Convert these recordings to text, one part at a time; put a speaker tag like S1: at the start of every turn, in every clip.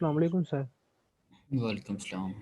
S1: अस्सलाम वालेकुम सर।
S2: वालेकुम सलाम।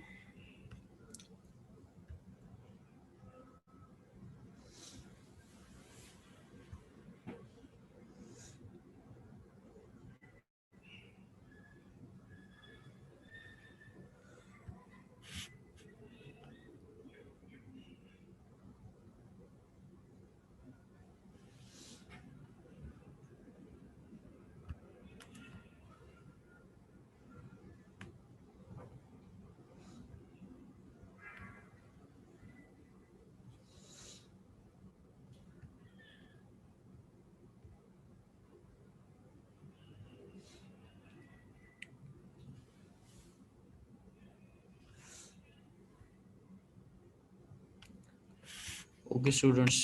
S2: ओके स्टूडेंट्स,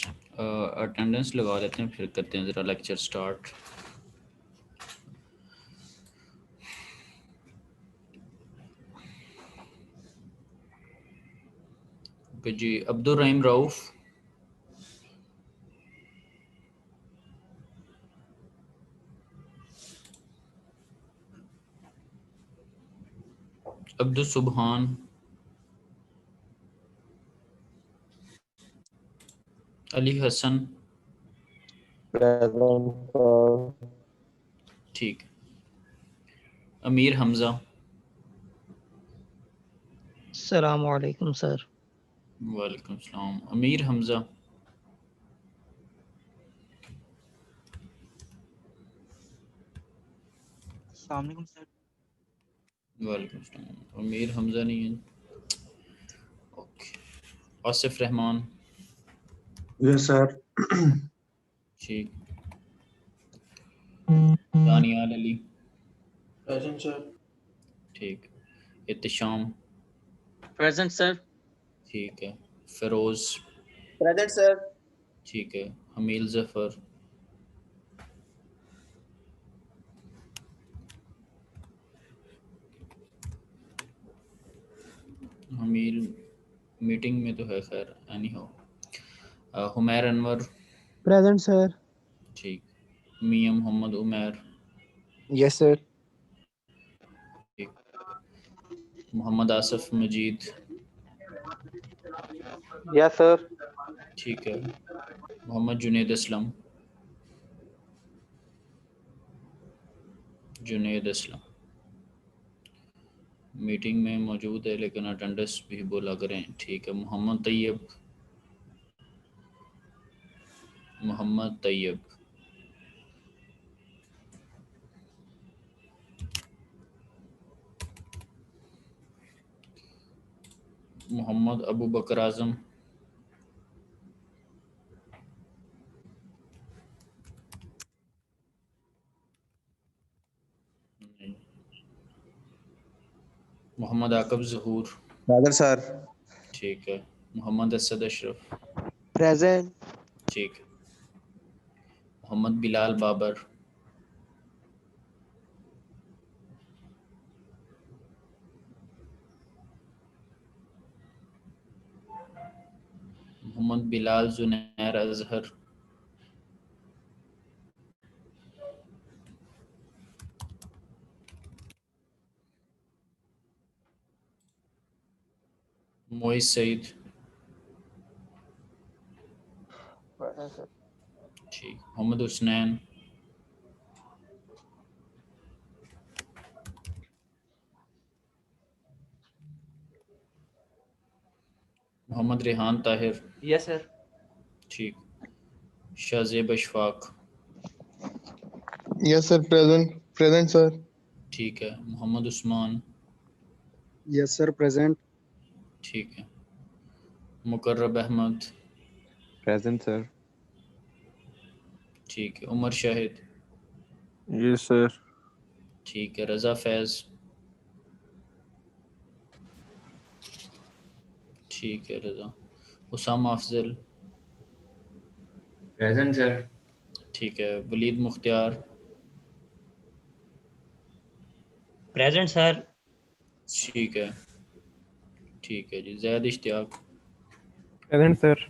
S2: अटेंडेंस लगा लेते हैं, फिर करते हैं ज़रा लेक्चर स्टार्ट। ओके जी, अब्दुल रहीम रऊफ़, अब्दुल सुबहान, अली हसन। ठीक। अमीर हमज़ा।
S3: अस्सलाम वालेकुम सर।
S2: वालेकुम सलाम। अमीर हमज़ा।
S4: अस्सलाम वालेकुम सर।
S2: वालेकुम सलाम। अमीर हमज़ा नहीं है। Okay. Asif Rehman.
S5: Yes sir.
S2: ठीक। दानियाल अली।
S5: Present sir.
S2: ठीक। इत्तिशाम।
S4: Present sir.
S2: ठीक है। फिरोज।
S6: Present sir.
S2: ठीक है। हमील जफ़र। हमील मीटिंग में तो है, खैर anyhow. Humair Anwar.
S1: Present sir.
S2: ठीक। मियां मोहम्मद उमैर।
S6: Yes sir.
S2: ठीक। मोहम्मद आसिफ मजीद।
S6: Yes sir.
S2: ठीक है। मोहम्मद जुनेद असलम। जुनेद असलम मीटिंग में मौजूद है लेकिन अटेंडेंस भी बोला करें। ठीक है। मोहम्मद तैयब। मोहम्मद तैयब। मोहम्मद अबू बकर आजम। नहीं। मोहम्मद आकब ज़हूर।
S6: Father sir.
S2: ठीक है। मोहम्मद असद अशरफ।
S6: प्रेजेंट।
S2: ठीक है। मोहम्मद बिलाल बाबर। मोहम्मद बिलाल जुनैर अजहर। मोइस सईद। ठीक। मोहम्मद हुसनैन। मोहम्मद रेहान ताहिर।
S4: Yes sir.
S2: ठीक। Shahzeb Ashfaq.
S7: Yes sir. Present sir.
S2: ठीक है। Mohammad Usman.
S8: Yes sir. Present.
S2: ठीक है। मुकर्रब अहमद।
S9: Present sir.
S2: ठीक है। उमर शाहिद।
S9: Yes sir.
S2: ठीक है। रज़ा फैज़। ठीक है। रज़ा। उसामा अफजल।
S10: Present sir.
S2: ठीक है। वलीद मुख्तियार।
S3: Present sir.
S2: ठीक है। ठीक है जी। Zaid Ishtiaq.
S1: Present sir.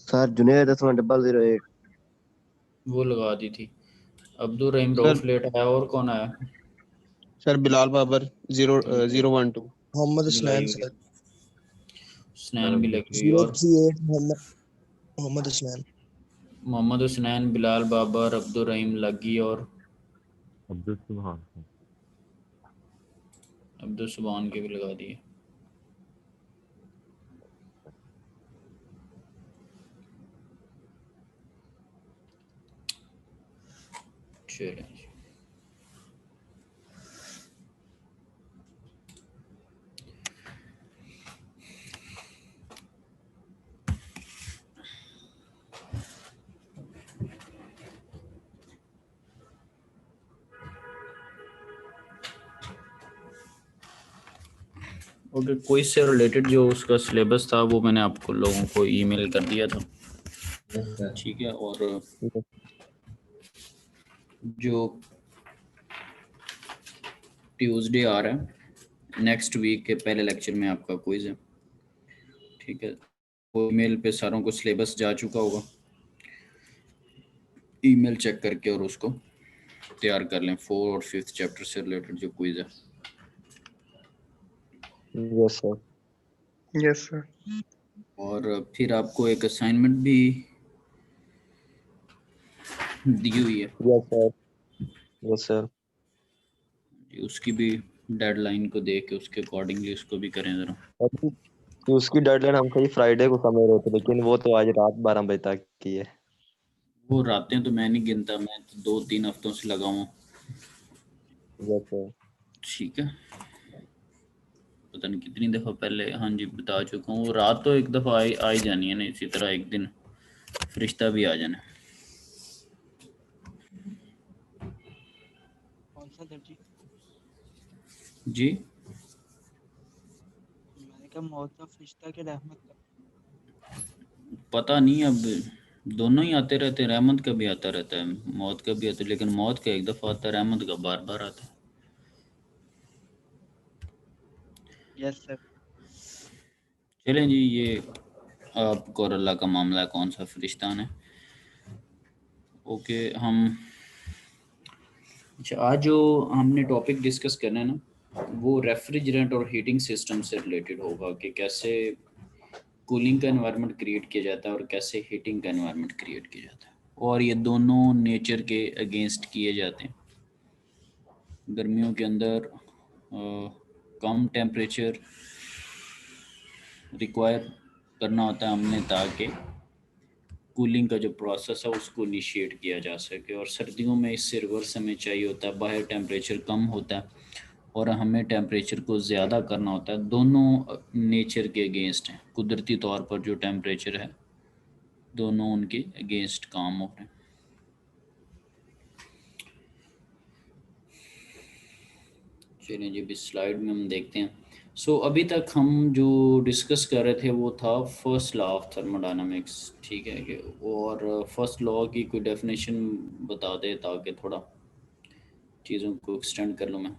S6: Sir Junaid Aslam 008।
S2: वो लगा दी थी। अब्दुल रहीम
S8: सर
S2: रऊफ लेट आया। और कौन आया?
S7: Sir, Bilal Babar, 012.
S10: मोहम्मद
S2: लगाई
S10: हसनैन
S2: होगी,
S10: सर।
S2: स्नैन भी लगी हुई। और
S10: 038 मोहम्मद हसनैन।
S2: मोहम्मद हुसनैन, बिलाल बाबर, अब्दुल रहीम लगी और
S9: अब्दुल सुभान।
S2: अब्दुल सुभान के भी लगा दिए। चलिए जी। ओके, कोई से रिलेटेड जो उसका सिलेबस था वो मैंने आपको लोगों को ईमेल कर दिया था, ठीक है। और जो ट्यूसडे आ रहा है नेक्स्ट वीक के पहले लेक्चर में आपका क्विज है, ठीक है। वो ईमेल पे सारों को सिलेबस जा चुका होगा, ईमेल चेक करके और उसको तैयार कर लें। 4 और 5th चैप्टर से रिलेटेड जो क्विज है।
S6: Yes, sir.
S7: Yes, sir.
S2: और फिर आपको एक असाइनमेंट भी दी हुई है,
S6: Yes, sir. Yes, sir.
S2: उसकी भी डेडलाइन को देख के उसके अकॉर्डिंगली उसको भी करें ज़रा।
S6: अभी कि उसकी डेडलाइन हमको ये फ्राइडे को समझ रहे थे, लेकिन वो तो आज रात 12 बजे तक की है।
S2: वो रातें तो मैं नहीं गिनता, मैं तो 2-3 हफ्तों से लगा हूँ,
S6: Yes, sir.
S2: ठीक है। पता नहीं कितनी दफ़ा पहले, हाँ जी बता चुका हूँ। वो रात तो एक दफ़ा आ ही जानी है ना, इसी तरह एक दिन फरिश्ता भी आ जाना।
S4: कौन सा दर्जी?
S2: जी
S4: मैंने कहा मौत का फरिश्ता के रहमत का?
S2: पता नहीं, अब दोनों ही आते रहते हैं, रहमत का भी आता रहता है, मौत का भी आता है, लेकिन मौत का एक दफ़ा आता है, रहमत का बार बार आता है।
S4: Yes sir.
S2: चलें जी, ये आपको और अल्लाह का मामला है, कौन सा फरिश्तान है। ओके, हम अच्छा आज जो हमने टॉपिक डिस्कस करना है ना, वो रेफ्रिजरेंट और हीटिंग सिस्टम से रिलेटेड होगा कि कैसे कूलिंग का एनवायरनमेंट क्रिएट किया जाता है और कैसे हीटिंग का एनवायरनमेंट क्रिएट किया जाता है, और ये दोनों नेचर के अगेंस्ट किए जाते हैं। गर्मियों के अंदर कम टेम्परेचर रिक्वायर करना होता है हमने, ताकि कूलिंग का जो प्रोसेस है उसको इनिशिएट किया जा सके, और सर्दियों में इससे रिवर्स हमें चाहिए होता है, बाहर टेम्परेचर कम होता है और हमें टेम्परेचर को ज़्यादा करना होता है। दोनों नेचर के अगेंस्ट हैं, कुदरती तौर पर जो टेम्परेचर है दोनों उनके अगेंस्ट काम हो रहे हैं। चलिए जी, अभी स्लाइड में हम देखते हैं। सो अभी तक हम जो डिस्कस कर रहे थे वो था फर्स्ट लॉ ऑफ थर्मोडायनामिक्स, ठीक है कि, और फर्स्ट लॉ की कोई डेफिनेशन बता दे ताकि थोड़ा चीज़ों को एक्सटेंड कर लूँ मैं।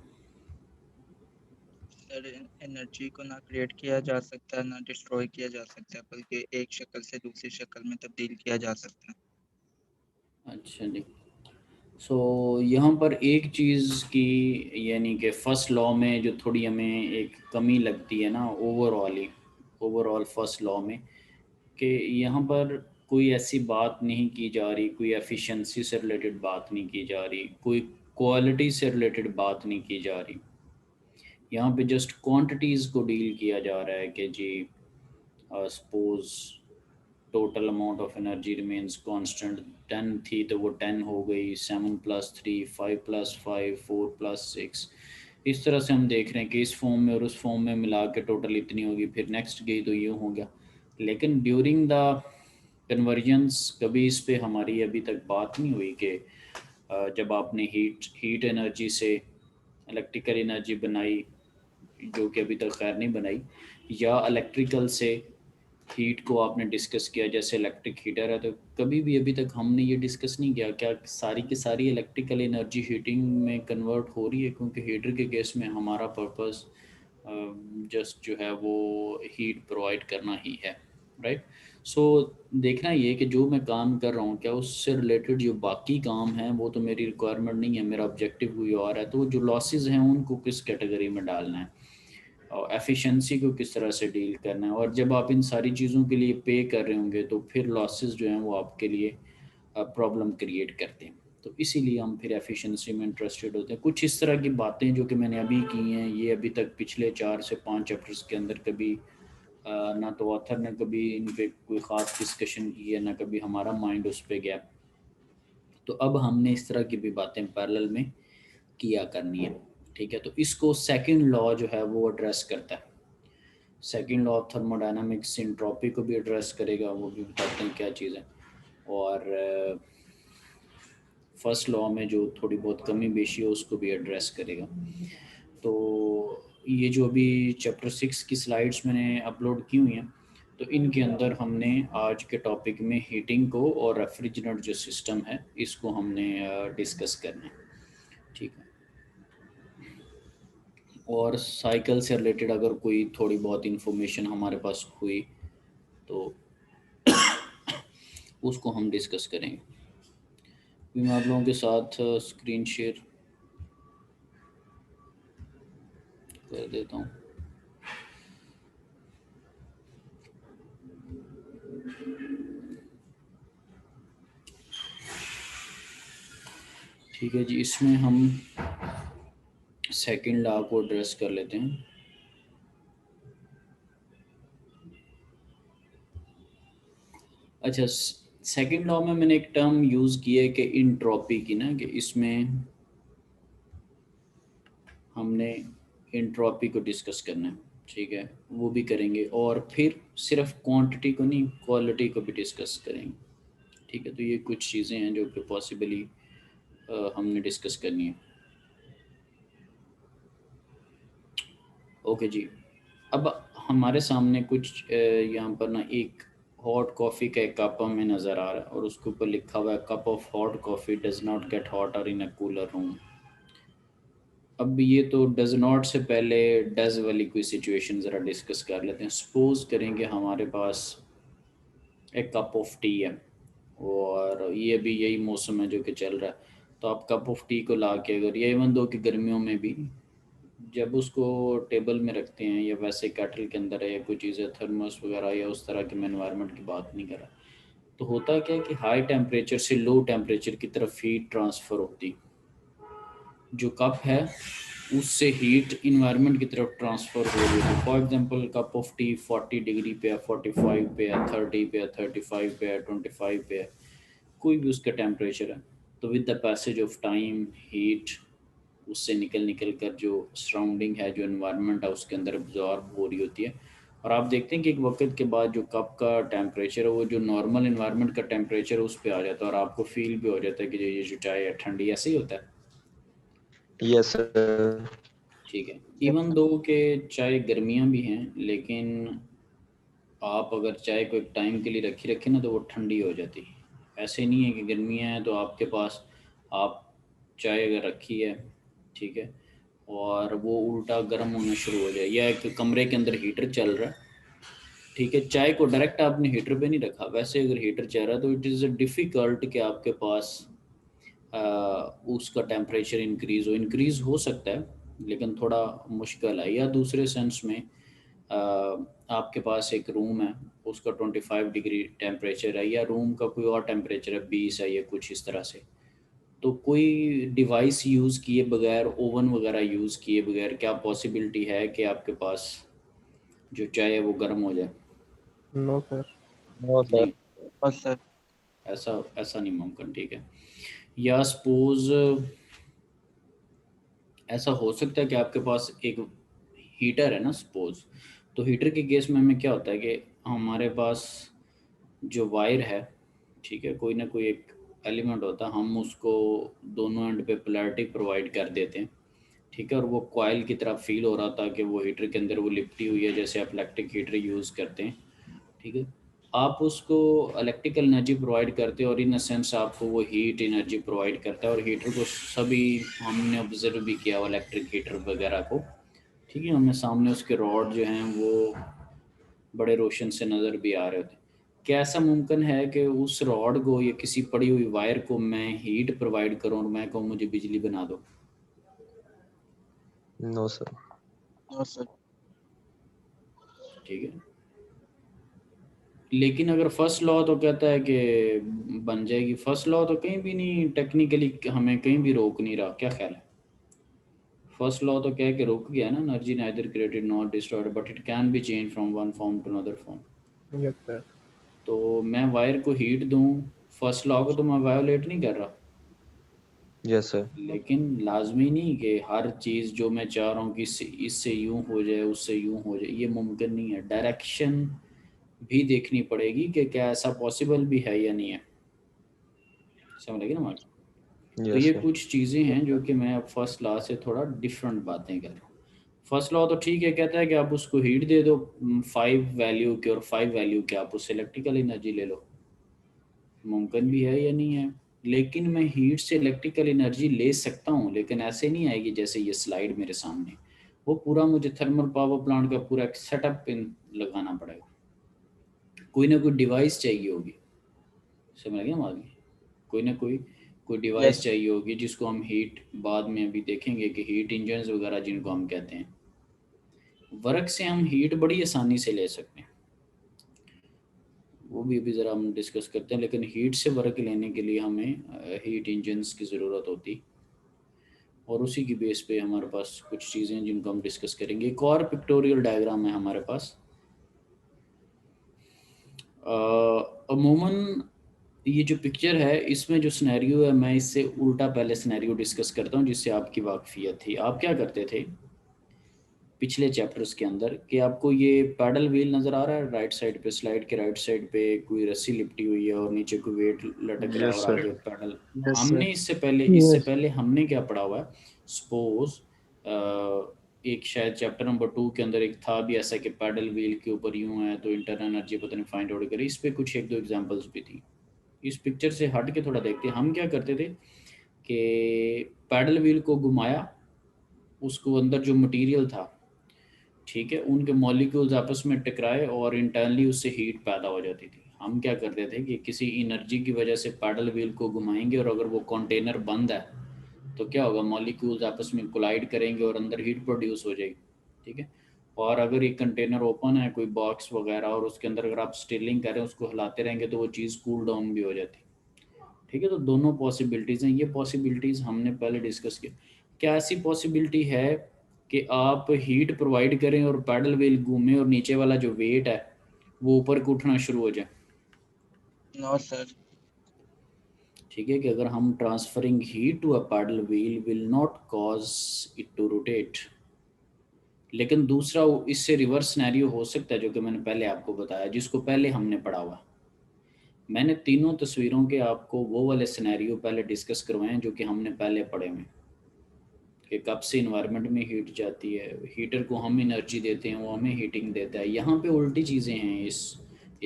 S4: सर एनर्जी को ना क्रिएट किया जा सकता है ना डिस्ट्रॉय किया जा सकता है, बल्कि एक शक्ल से दूसरी शक्ल में तब्दील किया जा सकता है।
S2: अच्छा जी, सो यहाँ पर एक चीज़ की, यानी कि फर्स्ट लॉ में जो थोड़ी हमें एक कमी लगती है ना ओवरऑल फर्स्ट लॉ में, कि यहाँ पर कोई ऐसी बात नहीं की जा रही, कोई एफिशिएंसी से रिलेटेड बात नहीं की जा रही, कोई क्वालिटी से रिलेटेड बात नहीं की जा रही। यहाँ पे जस्ट क्वांटिटीज़ को डील किया जा रहा है कि जी suppose total amount of energy remains constant, 10 थी तो वो 10 हो गई, 7 + 3, 5 + 5, 4 + 6, इस तरह से हम देख रहे हैं कि इस फॉर्म में और उस फॉर्म में मिला के टोटल इतनी होगी, फिर नेक्स्ट गई तो ये हो गया। लेकिन ड्यूरिंग द कन्वर्जन्स कभी इस पे हमारी अभी तक बात नहीं हुई कि जब आपने हीट एनर्जी से इलेक्ट्रिकल एनर्जी बनाई, जो कि अभी तक खैर नहीं बनाई, या इलेक्ट्रिकल से हीट को आपने डिस्कस किया, जैसे इलेक्ट्रिक हीटर है, तो कभी भी अभी तक हमने ये डिस्कस नहीं किया क्या सारी की सारी इलेक्ट्रिकल एनर्जी हीटिंग में कन्वर्ट हो रही है, क्योंकि हीटर के केस में हमारा पर्पस जस्ट जो है वो हीट प्रोवाइड करना ही है, राइट। सो देखना ये कि जो मैं काम कर रहा हूँ क्या उससे रिलेटेड जो बाकी काम है वो तो मेरी रिक्वायरमेंट नहीं है, मेरा ऑब्जेक्टिव कोई और है। तो जो लॉसेस हैं उनको किस कैटेगरी में डालना है और एफिशिएंसी को किस तरह से डील करना है। और जब आप इन सारी चीज़ों के लिए पे कर रहे होंगे तो फिर लॉसेस जो हैं वो आपके लिए प्रॉब्लम क्रिएट करते हैं। तो इसीलिए हम फिर एफिशिएंसी में इंटरेस्टेड होते हैं। कुछ इस तरह की बातें जो कि मैंने अभी की हैं, ये अभी तक पिछले 4 से 5 चैप्टर्स के अंदर कभी ना तो ऑथर ने कभी इन पे कोई ख़ास डिस्कशन की है, ना कभी हमारा माइंड उस पे गया। तो अब हमने इस तरह की भी बातें पैरेलल में किया करनी है, ठीक है। तो इसको सेकंड लॉ जो है वो एड्रेस करता है। Second law of thermodynamics entropy को भी एड्रेस करेगा, वो भी बताते हैं क्या चीज़ है। और फर्स्ट लॉ में जो थोड़ी बहुत कमी बेशी है उसको भी एड्रेस करेगा। तो ये जो अभी चैप्टर 6 की स्लाइड्स मैंने अपलोड की हुई हैं, तो इनके अंदर हमने आज के टॉपिक में हीटिंग को और रेफ्रिजरेंट जो सिस्टम है इसको हमने डिस्कस करना है, ठीक है। और साइकिल से रिलेटेड अगर कोई थोड़ी बहुत इंफॉर्मेशन हमारे पास हुई तो उसको हम डिस्कस करेंगे। मैं आप लोगों के साथ स्क्रीन शेयर कर देता हूँ। ठीक है जी, इसमें हम सेकंड लॉ को एड्रेस कर लेते हैं। अच्छा, सेकंड लॉ में मैंने एक टर्म यूज़ की है कि इंट्रोपी की ना, कि इसमें हमने इंट्रोपी को डिस्कस करना है, ठीक है, वो भी करेंगे। और फिर सिर्फ क्वांटिटी को नहीं, क्वालिटी को भी डिस्कस करेंगे, ठीक है। तो ये कुछ चीज़ें हैं जो कि पॉसिबली हमने डिस्कस करनी है। ओके जी, अब हमारे सामने कुछ यहाँ पर ना एक हॉट कॉफ़ी का एक कप हमें नज़र आ रहा है और उसके ऊपर लिखा हुआ है cup of hot coffee does not gate hotter in a cooler room. अब ये तो डज नॉट से पहले डज वाली कोई सिचुएशन ज़रा डिस्कस कर लेते हैं। सपोज करेंगे हमारे पास एक कप ऑफ टी है और ये भी यही मौसम है जो कि चल रहा है। तो आप कप ऑफ टी को ला के, अगर ये इवन दो कि गर्मियों में भी जब उसको टेबल में रखते हैं या वैसे केटल के अंदर है या कोई चीज़ें थर्मस वगैरह या उस तरह के, मैं एनवायरनमेंट की बात नहीं कर रहा, तो होता क्या है कि हाई टेम्परेचर से लो टेम्परेचर की तरफ हीट ट्रांसफ़र होती, जो कप है उससे हीट इन्वायरमेंट की तरफ ट्रांसफ़र हो रही है। For example cup of T 40 degree पे है, 45 पे है, 30 पे है, 35 पे है, 25 पे है, कोई भी उसका टेम्परेचर है। तो with the passage of time heat उससे निकल कर जो सराउंडिंग है, जो इन्वायरमेंट है उसके अंदर एब्जॉर्ब हो रही होती है। और आप देखते हैं कि एक वक्त के बाद जो कप का टेम्परेचर है वो जो नॉर्मल इन्वायरमेंट का टेम्परेचर है उस पर आ जाता है और आपको फील भी हो जाता है कि ये जो चाय है ठंडी, ऐसे ही होता है।
S6: Yes sir.
S2: ठीक है, इवन दो के चाय गर्मियाँ भी हैं, लेकिन आप अगर चाय को एक टाइम के लिए रखे ना तो वो ठंडी हो जाती है। ऐसे नहीं है कि गर्मियाँ हैं तो आपके पास आप चाय अगर रखी है, ठीक है, और वो उल्टा गर्म होना शुरू हो जाए, या एक कमरे के अंदर हीटर चल रहा है, ठीक है, चाय को डायरेक्ट आपने हीटर पे नहीं रखा, वैसे अगर हीटर चल रहा है तो इट इज़ डिफ़िकल्ट कि आपके पास उसका टेम्परेचर इंक्रीज़ हो सकता है लेकिन थोड़ा मुश्किल है। या दूसरे सेंस में आपके पास एक रूम है, उसका 25 डिग्री टेम्परेचर है, या रूम का कोई और टेम्परेचर है 20 है या कुछ इस तरह से, तो कोई डिवाइस यूज़ किए बगैर, ओवन वगैरह यूज़ किए बगैर क्या पॉसिबिलिटी है कि आपके पास जो चाय है वो गर्म हो जाए?
S1: No sir.
S6: No sir.
S2: नहीं,
S4: बस सर।
S2: ऐसा नहीं मुमकिन, ठीक है। या सपोज ऐसा हो सकता है कि आपके पास एक हीटर है ना सपोज, तो हीटर के केस में हमें क्या होता है कि हमारे पास जो वायर है, ठीक है, कोई ना कोई एक एलिमेंट होता है, हम उसको दोनों एंड पे पोलैरिटी प्रोवाइड कर देते हैं, ठीक है, और वो कॉइल की तरह फील हो रहा था कि वो हीटर के अंदर वो लिपटी हुई है, जैसे आप इलेक्ट्रिक हीटर यूज़ करते हैं, ठीक है। आप उसको इलेक्ट्रिकल एनर्जी प्रोवाइड करते हैं और इन अ सेंस आपको वो हीट एनर्जी प्रोवाइड करता है। और हीटर को सभी हमने ऑब्जर्व भी किया हुआ इलेक्ट्रिक हीटर वगैरह को, ठीक है, हमें सामने उसके रॉड जो हैं वो बड़े रोशन से नज़र भी आ रहे होते। क्या ऐसा मुमकिन है कि उस रॉड को या किसी पड़ी हुई वायर को मैं हीट प्रोवाइड करूं और मैं कहूँ मुझे बिजली बना दो?
S6: No sir.
S4: No sir.
S2: ठीक है, लेकिन अगर फर्स्ट लॉ तो कहता है कि बन जाएगी। फर्स्ट लॉ तो कहीं भी नहीं टेक्निकली हमें कहीं भी रोक नहीं रहा, क्या ख्याल है? फर्स्ट लॉ तो कह के रोक गया ना, energy neither created not destroyed but it can be change from one form to another form.
S1: Yes sir.
S2: तो मैं वायर को हीट दूं, फर्स्ट लॉ को तो मैं वायोलेट नहीं कर रहा,
S6: यस सर।
S2: लेकिन लाजमी नहीं कि हर चीज़ जो मैं चाह रहा हूँ कि इससे यूं हो जाए उससे यूं हो जाए, ये मुमकिन नहीं है। डायरेक्शन भी देखनी पड़ेगी कि क्या ऐसा पॉसिबल भी है या नहीं है, समझ लगी ना मार्क? तो
S6: यस
S2: ये
S6: सर।
S2: कुछ चीज़ें हैं जो कि मैं अब फर्स्ट लॉ से थोड़ा डिफरेंट बातें कर रहा हूँ। फर्स्ट लॉ तो ठीक है, कहता है कि आप उसको हीट दे दो 5 वैल्यू के, और 5 वैल्यू के आप उससे इलेक्ट्रिकल एनर्जी ले लो। मुमकिन भी है या नहीं है, लेकिन मैं हीट से इलेक्ट्रिकल एनर्जी ले सकता हूँ, लेकिन ऐसे नहीं आएगी जैसे ये स्लाइड मेरे सामने। वो पूरा मुझे थर्मल पावर प्लांट का पूरा एक सेटअप लगाना पड़ेगा, कोई ना कोई डिवाइस चाहिए होगी, समझ गया आगे? कोई ना कोई डिवाइस
S4: यस।
S2: चाहिए होगी जिसको हम हीट, बाद में अभी देखेंगे कि हीट इंजन्स वगैरह जिनको हम कहते हैं, वर्क से हम हीट बड़ी आसानी से ले सकते हैं, वो भी अभी ज़रा हम डिस्कस करते हैं। लेकिन हीट से वर्क लेने के लिए हमें हीट इंजन्स की ज़रूरत होती, और उसी की बेस पे हमारे पास कुछ चीज़ें हैं जिनको हम डिस्कस करेंगे। एक और पिक्टोरियल डायग्राम है हमारे पास। अमूमन ये जो पिक्चर है इसमें जो सिनेरियो है, मैं इससे उल्टा पहले सिनेरियो डिस्कस करता हूँ जिससे आपकी वाकफियत थी। आप क्या करते थे पिछले चैप्टर्स के अंदर कि आपको ये पैडल व्हील नज़र आ रहा है राइट साइड पे, स्लाइड के राइट साइड पे कोई रस्सी लिपटी हुई है और नीचे कोई वेट लटक रहा है
S8: Yes,
S2: और
S8: sir.
S2: आगे पैडल।
S8: Yes, sir.
S2: हमने इससे
S1: Yes.
S2: पहले हमने क्या पढ़ा हुआ है? सपोज एक शायद चैप्टर नंबर 2 के अंदर एक था भी ऐसा कि पैडल व्हील के ऊपर यूं है तो इंटरनल एनर्जी पता नहीं फाइंड आउट करें। इस पे कुछ एक दो एग्जांपल्स भी थी। इस पिक्चर से हट के थोड़ा देखते हैं हम क्या करते थे कि पैडल व्हील को घुमाया, उसको अंदर जो मटेरियल था, ठीक है, उनके मॉलिक्यूल्स आपस में टकराए और इंटरनली उससे हीट पैदा हो जाती थी। हम क्या करते थे कि किसी एनर्जी की वजह से पैडल व्हील को घुमाएंगे और अगर वो कंटेनर बंद है तो क्या होगा, मॉलिक्यूल्स आपस में कोलाइड करेंगे और अंदर हीट प्रोड्यूस हो जाएगी, ठीक है। और अगर एक कंटेनर ओपन है, कोई बॉक्स वगैरह, और उसके अंदर अगर आप स्टीलिंग करें, उसको हिलाते रहेंगे तो वो चीज़ कूल डाउन भी हो जाती, ठीक है। तो दोनों पॉसिबिलिटीज़ हैं, ये पॉसिबिलिटीज़ हमने पहले डिस्कस की। क्या ऐसी पॉसिबिलिटी है कि आप हीट प्रोवाइड करें और पैडल व्हील घूमे और नीचे वाला जो वेट है वो ऊपर को उठना शुरू हो जाए?
S4: No sir.
S2: ठीक है, कि अगर हम transferring heat to a paddle wheel will not cause it to rotate. लेकिन दूसरा इससे रिवर्स सिनेरियो हो सकता है जो कि मैंने पहले आपको बताया, जिसको पहले हमने पढ़ा हुआ। मैंने तीनों तस्वीरों के आपको वो वाले सिनेरियो पहले डिस्कस करवाए हैं जो कि हमने पहले पढ़े हुए, कि कब से इन्वायरमेंट में हीट जाती है, हीटर को हम एनर्जी देते हैं, वो हमें हीटिंग देता है। यहाँ पे उल्टी चीज़ें हैं इस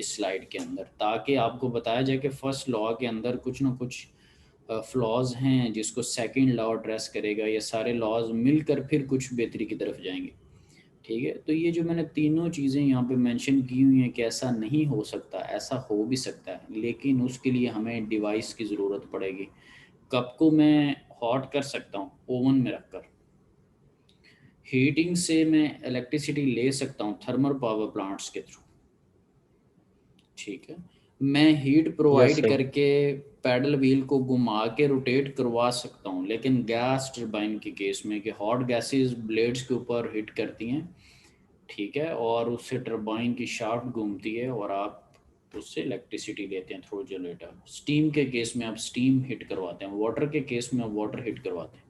S2: स्लाइड के अंदर, ताकि आपको बताया जाए कि फर्स्ट लॉ के अंदर कुछ ना कुछ फ्लॉज हैं जिसको सेकंड लॉ एड्रेस करेगा, या सारे लॉज मिलकर फिर कुछ बेहतरी की तरफ जाएंगे, ठीक है। तो ये जो मैंने तीनों चीज़ें यहाँ पे मेंशन की हुई हैं कि ऐसा नहीं हो सकता, ऐसा हो भी सकता है, लेकिन उसके लिए हमें डिवाइस की ज़रूरत पड़ेगी। कप को मैं हॉट कर सकता हूँ ओवन में रखकर, हीटिंग से मैं इलेक्ट्रिसिटी ले सकता हूँ थर्मल पावर प्लांट्स के थ्रू, ठीक है। मैं हीट
S6: यस
S2: प्रोवाइड
S6: सर।
S2: करके पैडल व्हील को घुमा के रोटेट करवा सकता हूँ, लेकिन गैस टरबाइन के केस में कि हॉट गैसेस ब्लेड्स के ऊपर हिट करती हैं, ठीक है, और उससे टरबाइन की शाफ्ट घूमती है और आप उससे इलेक्ट्रिसिटी लेते हैं थ्रू जनरेटर। स्टीम के केस में आप स्टीम हिट करवाते हैं, वाटर के केस में आप वाटर हिट करवाते हैं।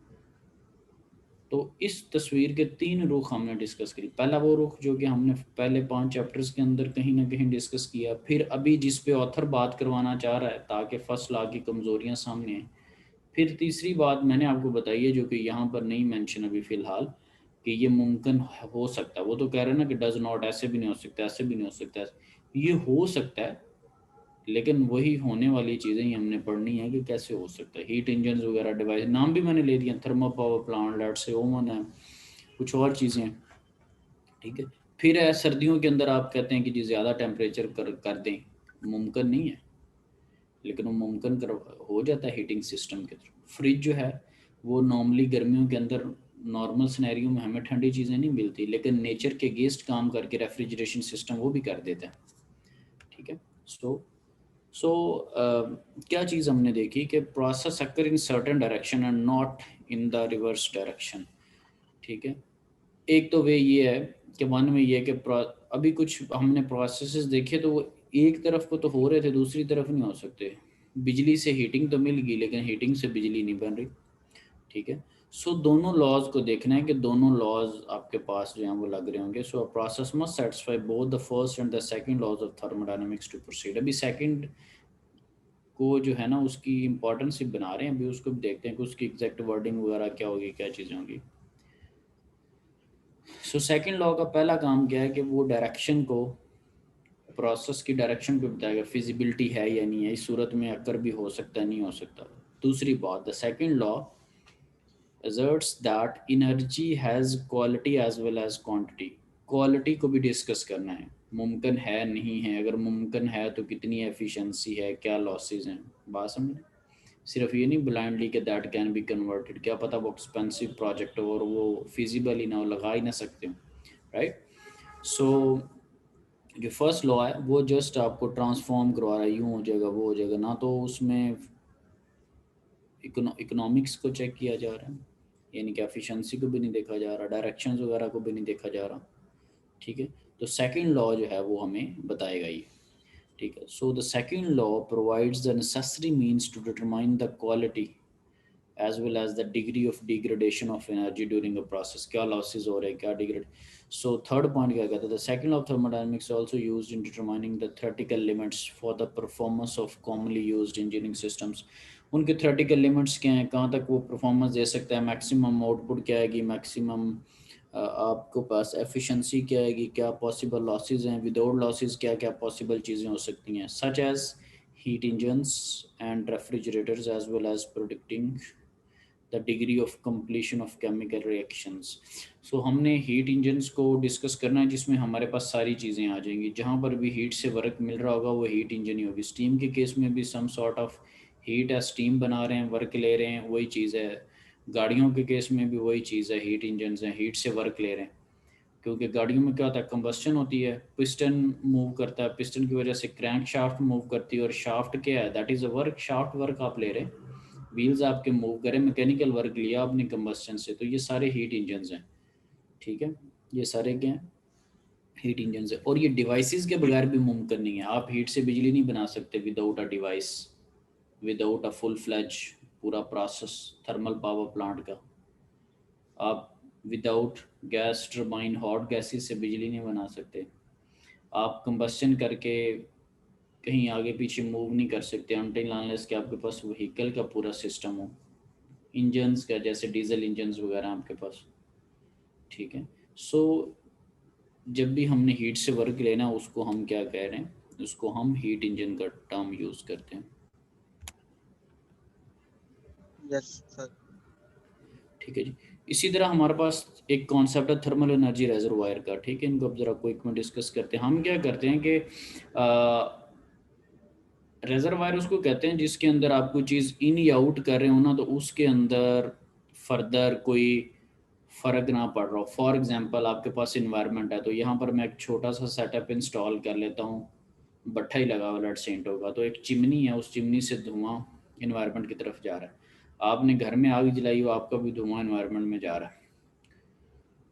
S2: तो इस तस्वीर के 3 रुख हमने डिस्कस करी। पहला वो रुख जो कि हमने पहले 5 चैप्टर्स के अंदर कहीं ना कहीं डिस्कस किया, फिर अभी जिस पे ऑथर बात करवाना चाह रहा है ताकि फर्स्ट लॉ की कमज़ोरियाँ सामने आएँ। फिर तीसरी बात मैंने आपको बताई है जो कि यहाँ पर नहीं मेंशन अभी फ़िलहाल, कि ये मुमकिन हो सकता है। वो तो कह रहे हैं ना कि डज नॉट, ऐसे भी नहीं हो सकता, ऐसे भी नहीं हो सकता, ये हो सकता है, लेकिन वही होने वाली चीज़ें ही हमने पढ़नी है कि कैसे हो सकता है। हीट इंजन वगैरह डिवाइस नाम भी मैंने ले दिया, थर्मल पावर प्लांट, लेट से ओवन है, कुछ और चीज़ें हैं, ठीक है। फिर है सर्दियों के अंदर आप कहते हैं कि जी ज़्यादा टेम्परेचर कर दें, मुमकिन नहीं है, लेकिन वो मुमकिन हो जाता है हीटिंग सिस्टम के थ्रू। फ्रिज जो है वो नॉर्मली गर्मियों के अंदर नॉर्मल सिनेरियो में हमें ठंडी चीज़ें नहीं मिलती, लेकिन नेचर के अगेंस्ट काम करके रेफ्रिजरेशन सिस्टम वो भी कर देता है। ठीक है। सो क्या चीज़ हमने देखी कि process occur in certain direction and not in the reverse direction. ठीक है। एक तो वे ये है कि वन में ये है कि अभी कुछ हमने प्रोसेसेस देखे तो वो एक तरफ को तो हो रहे थे, दूसरी तरफ नहीं हो सकते। बिजली से हीटिंग तो मिल गई, लेकिन हीटिंग से बिजली नहीं बन रही। ठीक है। सो दोनों लॉज को देखना है कि दोनों लॉज आपके पास जो हैं वो लग रहे होंगे। So process must satisfy both the first and the second laws of thermodynamics to proceed. अभी सेकंड को जो है ना उसकी इंपॉर्टेंस ही बना रहे हैं, अभी उसको भी देखते हैं कि उसकी एग्जैक्ट वर्डिंग वगैरह क्या होगी, क्या चीज़ें होंगी। सो सेकंड लॉ का पहला काम क्या है कि वो डायरेक्शन को, प्रोसेस की डायरेक्शन को बताएगा, फिजिबिलिटी है या नहीं है, इस सूरत में अकर भी हो सकता है, नहीं हो सकता। दूसरी बात, the second law asserts that energy has quality as well as quantity। Quality को भी डिस्कस करना है, मुमकिन है नहीं है, अगर मुमकिन है तो कितनी एफिशिएंसी है, क्या लॉसेस हैं, बात समझ। सिर्फ ये नहीं ब्लाइंडली कि दैट कैन बी कन्वर्टेड, क्या पता वो एक्सपेंसिव प्रोजेक्ट हो और वो फिजिबल ही ना हो, लगा ही ना सकते हो, राइट। सो जो फर्स्ट लॉ है वो जस्ट आपको ट्रांसफॉर्म करवा रहा है, यूँ हो जाएगा वो हो जाएगा, ना तो उसमें इकोनॉमिक्स को चेक किया जा रहा है, यानी कि एफिशिएंसी को भी नहीं देखा जा रहा, डायरेक्शंस वगैरह को भी नहीं देखा जा रहा। ठीक है। तो सेकंड लॉ जो है वो हमें बताएगा ये। ठीक है। So the second law provides the necessary means to determine the quality as well as the degree of degradation of energy during a process, क्या losses हो रहे हैं, क्या degrade। So third point क्या कहता है, the second law of thermodynamics also used in determining the theoretical limits for the performance of commonly used engineering systems। उनके theoretical limits क्या हैं, कहाँ तक वो performance दे सकता है, maximum output क्या आएगी, maximum आपको पास efficiency क्या आएगी, क्या possible losses हैं, without losses क्या क्या possible चीज़ें हो सकती हैं, such as heat engines and refrigerators as well as predicting the degree of completion of chemical reactions। So हमने हीट इंजन्स को डिस्कस करना है जिसमें हमारे पास सारी चीज़ें आ जाएंगी, जहाँ पर भी हीट से वर्क मिल रहा होगा वो हीट इंजन ही होगी। स्टीम के केस में भी सम सॉर्ट ऑफ हीट है, स्टीम बना रहे हैं, वर्क ले रहे हैं, वही चीज़ है। गाड़ियों के केस में भी वही चीज़ है, हीट इंजन्स हैं, हीट से वर्क ले रहे हैं, क्योंकि गाड़ियों में क्या होता है, कंबस्शन होती है, पिस्टन मूव करता है, पिस्टन की वजह से क्रैंक शाफ्ट मूव करती है, और शाफ्ट क्या है, that is a work, shaft work आप ले रहे हैं, व्हील्स आपके मूव करें, मैकेनिकल वर्क लिया आपने कंबस्टन से, तो ये सारे हीट इंजन्स हैं। ठीक है। ये सारे क्या हैं, हीट इंजन्स है। और ये डिवाइसेस के बगैर भी मुमकिन नहीं है, आप हीट से बिजली नहीं बना सकते without a device, without a full fledge पूरा प्रोसेस थर्मल पावर प्लांट का। आप without gas turbine, hot gases से बिजली नहीं बना सकते, आप कंबस्टन करके कहीं आगे पीछे मूव नहीं कर सकते अनटिल अनलेस कि आपके पास व्हीकल का पूरा सिस्टम हो, इंजन्स का, जैसे डीजल इंजन्स वगैरह आपके पास। ठीक है। सो जब भी हमने हीट से वर्क लेना उसको हम क्या कह रहे हैं, उसको हम हीट इंजन का टर्म यूज करते हैं।
S4: Yes sir.
S2: ठीक है जी। इसी तरह हमारे पास एक कॉन्सेप्ट है थर्मल एनर्जी रेजर्वायर का। ठीक है, इनको अब जरा क्विक में डिस्कस करते हैं। हम क्या करते हैं कि रेजर्वायर उसको कहते हैं जिसके अंदर आप कोई चीज़ इन या आउट कर रहे हो ना, तो उसके अंदर फर्दर कोई फ़र्क ना पड़ रहा हो। फॉर एग्जांपल आपके पास इन्वायरमेंट है, तो यहाँ पर मैं एक छोटा सा सेटअप इंस्टॉल कर लेता हूँ, भट्ठा ही लगा हुआ लेड सेंटो का, तो एक चिमनी है, उस चिमनी से धुआं इन्वायरमेंट की तरफ जा रहा है। आपने घर में आग जलाई हो, आपका भी धुआं इन्वायरमेंट में जा रहा है।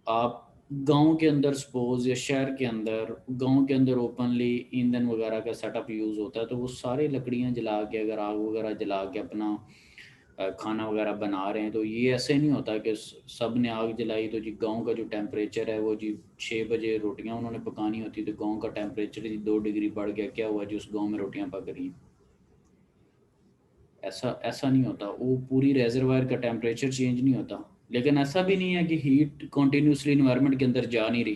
S2: आप गांव के अंदर सपोज या शहर के अंदर, गांव के अंदर ओपनली ईंधन वगैरह का सेटअप यूज़ होता है, तो वो सारी लकड़ियां जला के, अगर आग वगैरह जला के अपना खाना वगैरह बना रहे हैं, तो ये ऐसे नहीं होता कि सब ने आग जलाई तो जी गांव का जो टेम्परेचर है वो जी 6 बजे रोटियां उन्होंने पकानी होती, तो गांव का टेम्परेचर जी 2 डिग्री बढ़ गया, क्या हुआ जी उस गांव में रोटियां पक रही हैं। ऐसा नहीं होता, वो पूरी रेजरवायर का टेम्परेचर चेंज नहीं होता। लेकिन ऐसा भी नहीं है कि हीट कॉन्टीन्यूसली इन्वायरमेंट के अंदर जा नहीं रही।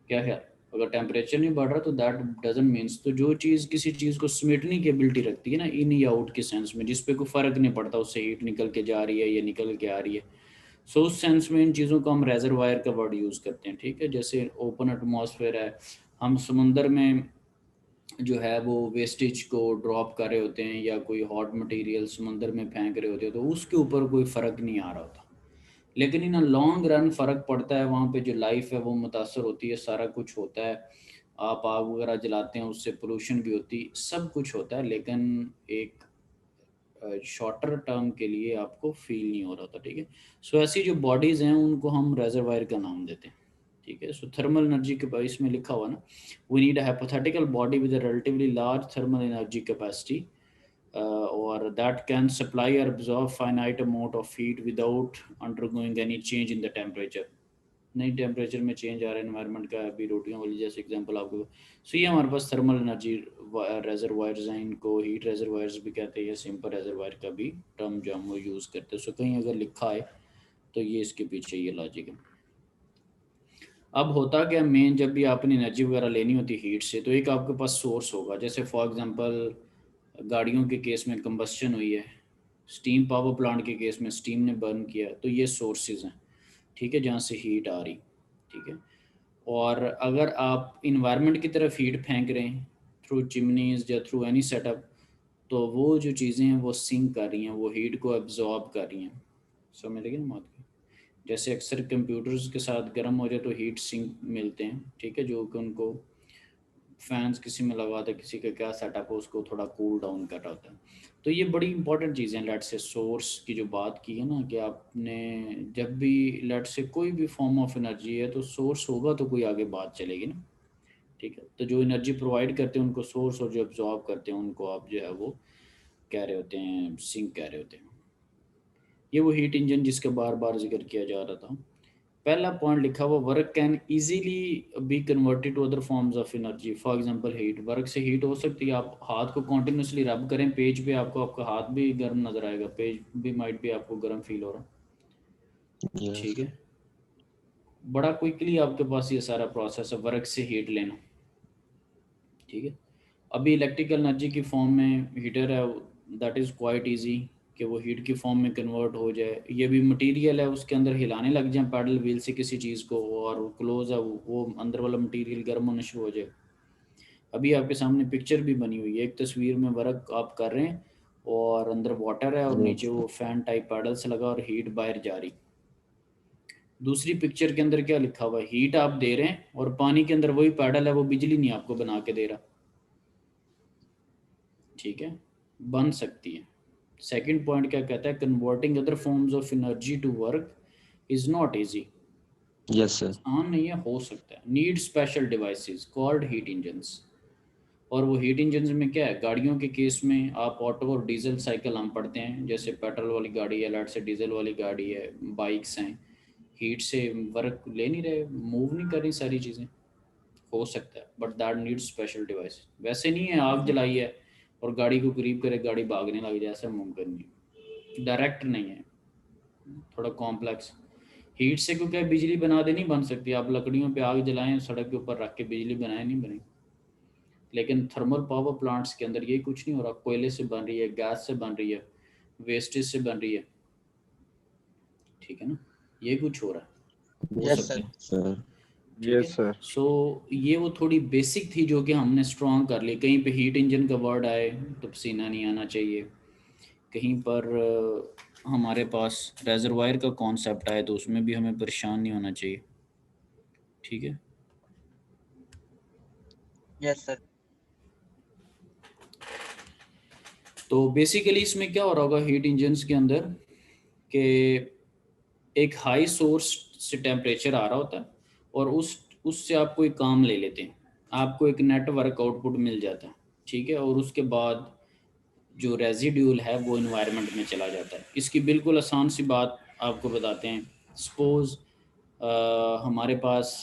S2: क्या है, अगर टेम्परेचर नहीं बढ़ रहा तो दैट डजंट मीन्स, तो जो चीज़ किसी चीज़ को समेटने की एबिलिटी रखती है ना, इन या आउट के सेंस में, जिस पे कोई फ़र्क नहीं पड़ता उससे हीट निकल के जा रही है या निकल के आ रही है, सो उस सेंस में इन चीज़ों को हम रेजरवायर का वर्ड यूज़ करते हैं, ठीक है। जैसे ओपन एटमॉस्फेयर है, हम समुंदर में जो है वो वेस्टेज को ड्रॉप कर रहे होते हैं या कोई हॉट मटेरियल समुंदर में फेंक रहे होते हैं, तो उसके ऊपर कोई फ़र्क नहीं आ रहा होता, लेकिन इन लॉन्ग रन फ़र्क पड़ता है। वहाँ पे जो लाइफ है वो मुतासर होती है, सारा कुछ होता है। आप आग वगैरह जलाते हैं, उससे पोल्यूशन भी होती, सब कुछ होता है, लेकिन एक शॉर्टर टर्म के लिए आपको फील नहीं हो रहा था, ठीक है। सो ऐसी जो बॉडीज़ हैं उनको हम रेजरवायर का नाम देते हैं, ठीक है। सो थर्मल एनर्जी के बारे में लिखा हुआ ना, we need a hypothetical body with a relatively large thermal energy capacity or that can supply or absorb finite amount of heat without undergoing any change in the temperature। नहीं temperature में change आ रहा है environment का, अभी रोटियों वाली जैसे example आपको। सो ये हमारे पास थर्मल एनर्जी रेजरवायर्स हैं, इनको हीट रेजरवायर्स भी कहते हैं, या सिंपल रेजरवायर का भी टर्म जो हम वो यूज़ करते हैं। सो कहीं अगर लिखा है तो ये इसके पीछे ये लॉजिक है। अब होता क्या मेन, जब भी आपने एनर्जी वगैरह लेनी होती हीट से, तो एक आपके पास सोर्स होगा। जैसे फॉर एग्जांपल गाड़ियों के केस में कंबस्शन हुई है, स्टीम पावर प्लांट के केस में स्टीम ने बर्न किया, तो ये सोर्सेज हैं, ठीक है, जहाँ से हीट आ रही, ठीक है। और अगर आप इन्वायरमेंट की तरफ हीट फेंक रहे हैं थ्रू चिमनीज या थ्रू एनी सेटअप, तो वो जो चीज़ें हैं वो सिंक कर रही हैं, वो हीट को एब्जॉर्ब कर रही हैं। समझ लगे ना बात की? जैसे अक्सर कंप्यूटर्स के साथ गर्म हो जाए तो हीट सिंक मिलते हैं, ठीक है, जो कि उनको फैंस किसी में लगा था, किसी का क्या सेटअप हो, उसको थोड़ा कूल डाउन कर रहा होता है। तो ये बड़ी इंपॉर्टेंट चीज़ें हैं। लेट से सोर्स की जो बात की है ना, कि आपने जब भी लेट से कोई भी फॉर्म ऑफ एनर्जी है तो सोर्स होगा तो कोई आगे बात चलेगी ना, ठीक है। तो जो एनर्जी प्रोवाइड करते हैं उनको सोर्स, और जो एब्जॉर्ब करते हैं उनको आप जो है वो कह रहे होते हैं सिंक कह रहे होते हैं। ये वो हीट इंजन जिसका बार बार जिक्र किया जा रहा था। पहला पॉइंट लिखा हुआ, work can easily be converted to other forms of energy, for example heat. Work से हीट हो सकती है। आप हाथ को कॉन्टिन्यूसली रब करें पेज पे, आपको आपका हाथ भी गर्म नजर आएगा, पेज भी माइट भी आपको गर्म फील हो रहा,
S6: Yes.
S2: ठीक है। बड़ा क्विकली आपके पास ये सारा प्रोसेस है वर्क से हीट लेना, ठीक है। अभी इलेक्ट्रिकल एनर्जी की फॉर्म में हीटर है, दैट इज़ क्वाइट इजी कि वो हीट की फॉर्म में कन्वर्ट हो जाए। ये भी मटेरियल है, उसके अंदर हिलाने लग जाए पैडल व्हील से किसी चीज़ को, और क्लोज है वो अंदर वाला मटेरियल गर्म होना शुरू हो जाए। अभी आपके सामने पिक्चर भी बनी हुई है, एक तस्वीर में वर्क आप कर रहे हैं और अंदर वाटर है और
S6: Yes.
S2: नीचे वो फैन टाइप पैडल से लगा और हीट बाहर जा रही। दूसरी पिक्चर के अंदर क्या लिखा हुआ है, हीट आप दे रहे हैं और पानी के अंदर वही पैडल है, वो बिजली नहीं आपको बना के दे रहा, ठीक है, बन सकती है। सेकंड पॉइंट क्या कहता है, converting other forms of energy to work is not easy.
S6: Yes, sir.
S2: आसान नहीं है, हो सकता है। Need special devices called heat engines. और वो हीट इंजन्स में क्या है, गाड़ियों के केस में आप ऑटो और डीजल साइकिल हम पढ़ते हैं, जैसे पेट्रोल वाली गाड़ी है, लाइट से डीजल वाली गाड़ी है, बाइक्स हैं, हीट से वर्क ले नहीं रहे, मूव नहीं कर रही सारी चीज़ें, हो सकता है, but that needs special device. वैसे नहीं है आग जलाई है और गाड़ी को करीब करे गाड़ी भागने लग जाए, ऐसा मुमकिन नहीं, डायरेक्ट नहीं है, थोड़ा कॉम्प्लेक्स। हीट से क्योंकि बिजली बना दे नहीं बन सकती, आप लकड़ियों पे आग जलाएं सड़क के ऊपर रख के बिजली बनाए नहीं बनेगी। लेकिन थर्मल पावर प्लांट्स के अंदर ये कुछ नहीं हो रहा, कोयले से बन रही है, गैस से बन रही है, वेस्टेज से बन रही है, ठीक है ना, ये कुछ हो रहा है, हो
S4: Yes,
S2: सकता है,
S6: Sir.
S1: Yes sir.
S2: सो ये वो थोड़ी बेसिक थी जो कि हमने स्ट्रॉन्ग कर ली। कहीं पे हीट इंजन का वर्ड आए तो पसीना नहीं आना चाहिए, कहीं पर हमारे पास रेजरवायर का कॉन्सेप्ट आए तो उसमें भी हमें परेशान नहीं होना चाहिए, ठीक है।
S4: yes, sir.
S2: तो बेसिकली इसमें क्या हो रहा होगा हीट इंजन्स के अंदर, कि एक हाई सोर्स से टेम्परेचर आ रहा होता है और उससे आप कोई काम ले लेते हैं, आपको एक नेटवर्क आउटपुट मिल जाता है, ठीक है। और उसके बाद जो रेजिड्यूल है वो इन्वायरमेंट में चला जाता है। इसकी बिल्कुल आसान सी बात आपको बताते हैं। सपोज हमारे पास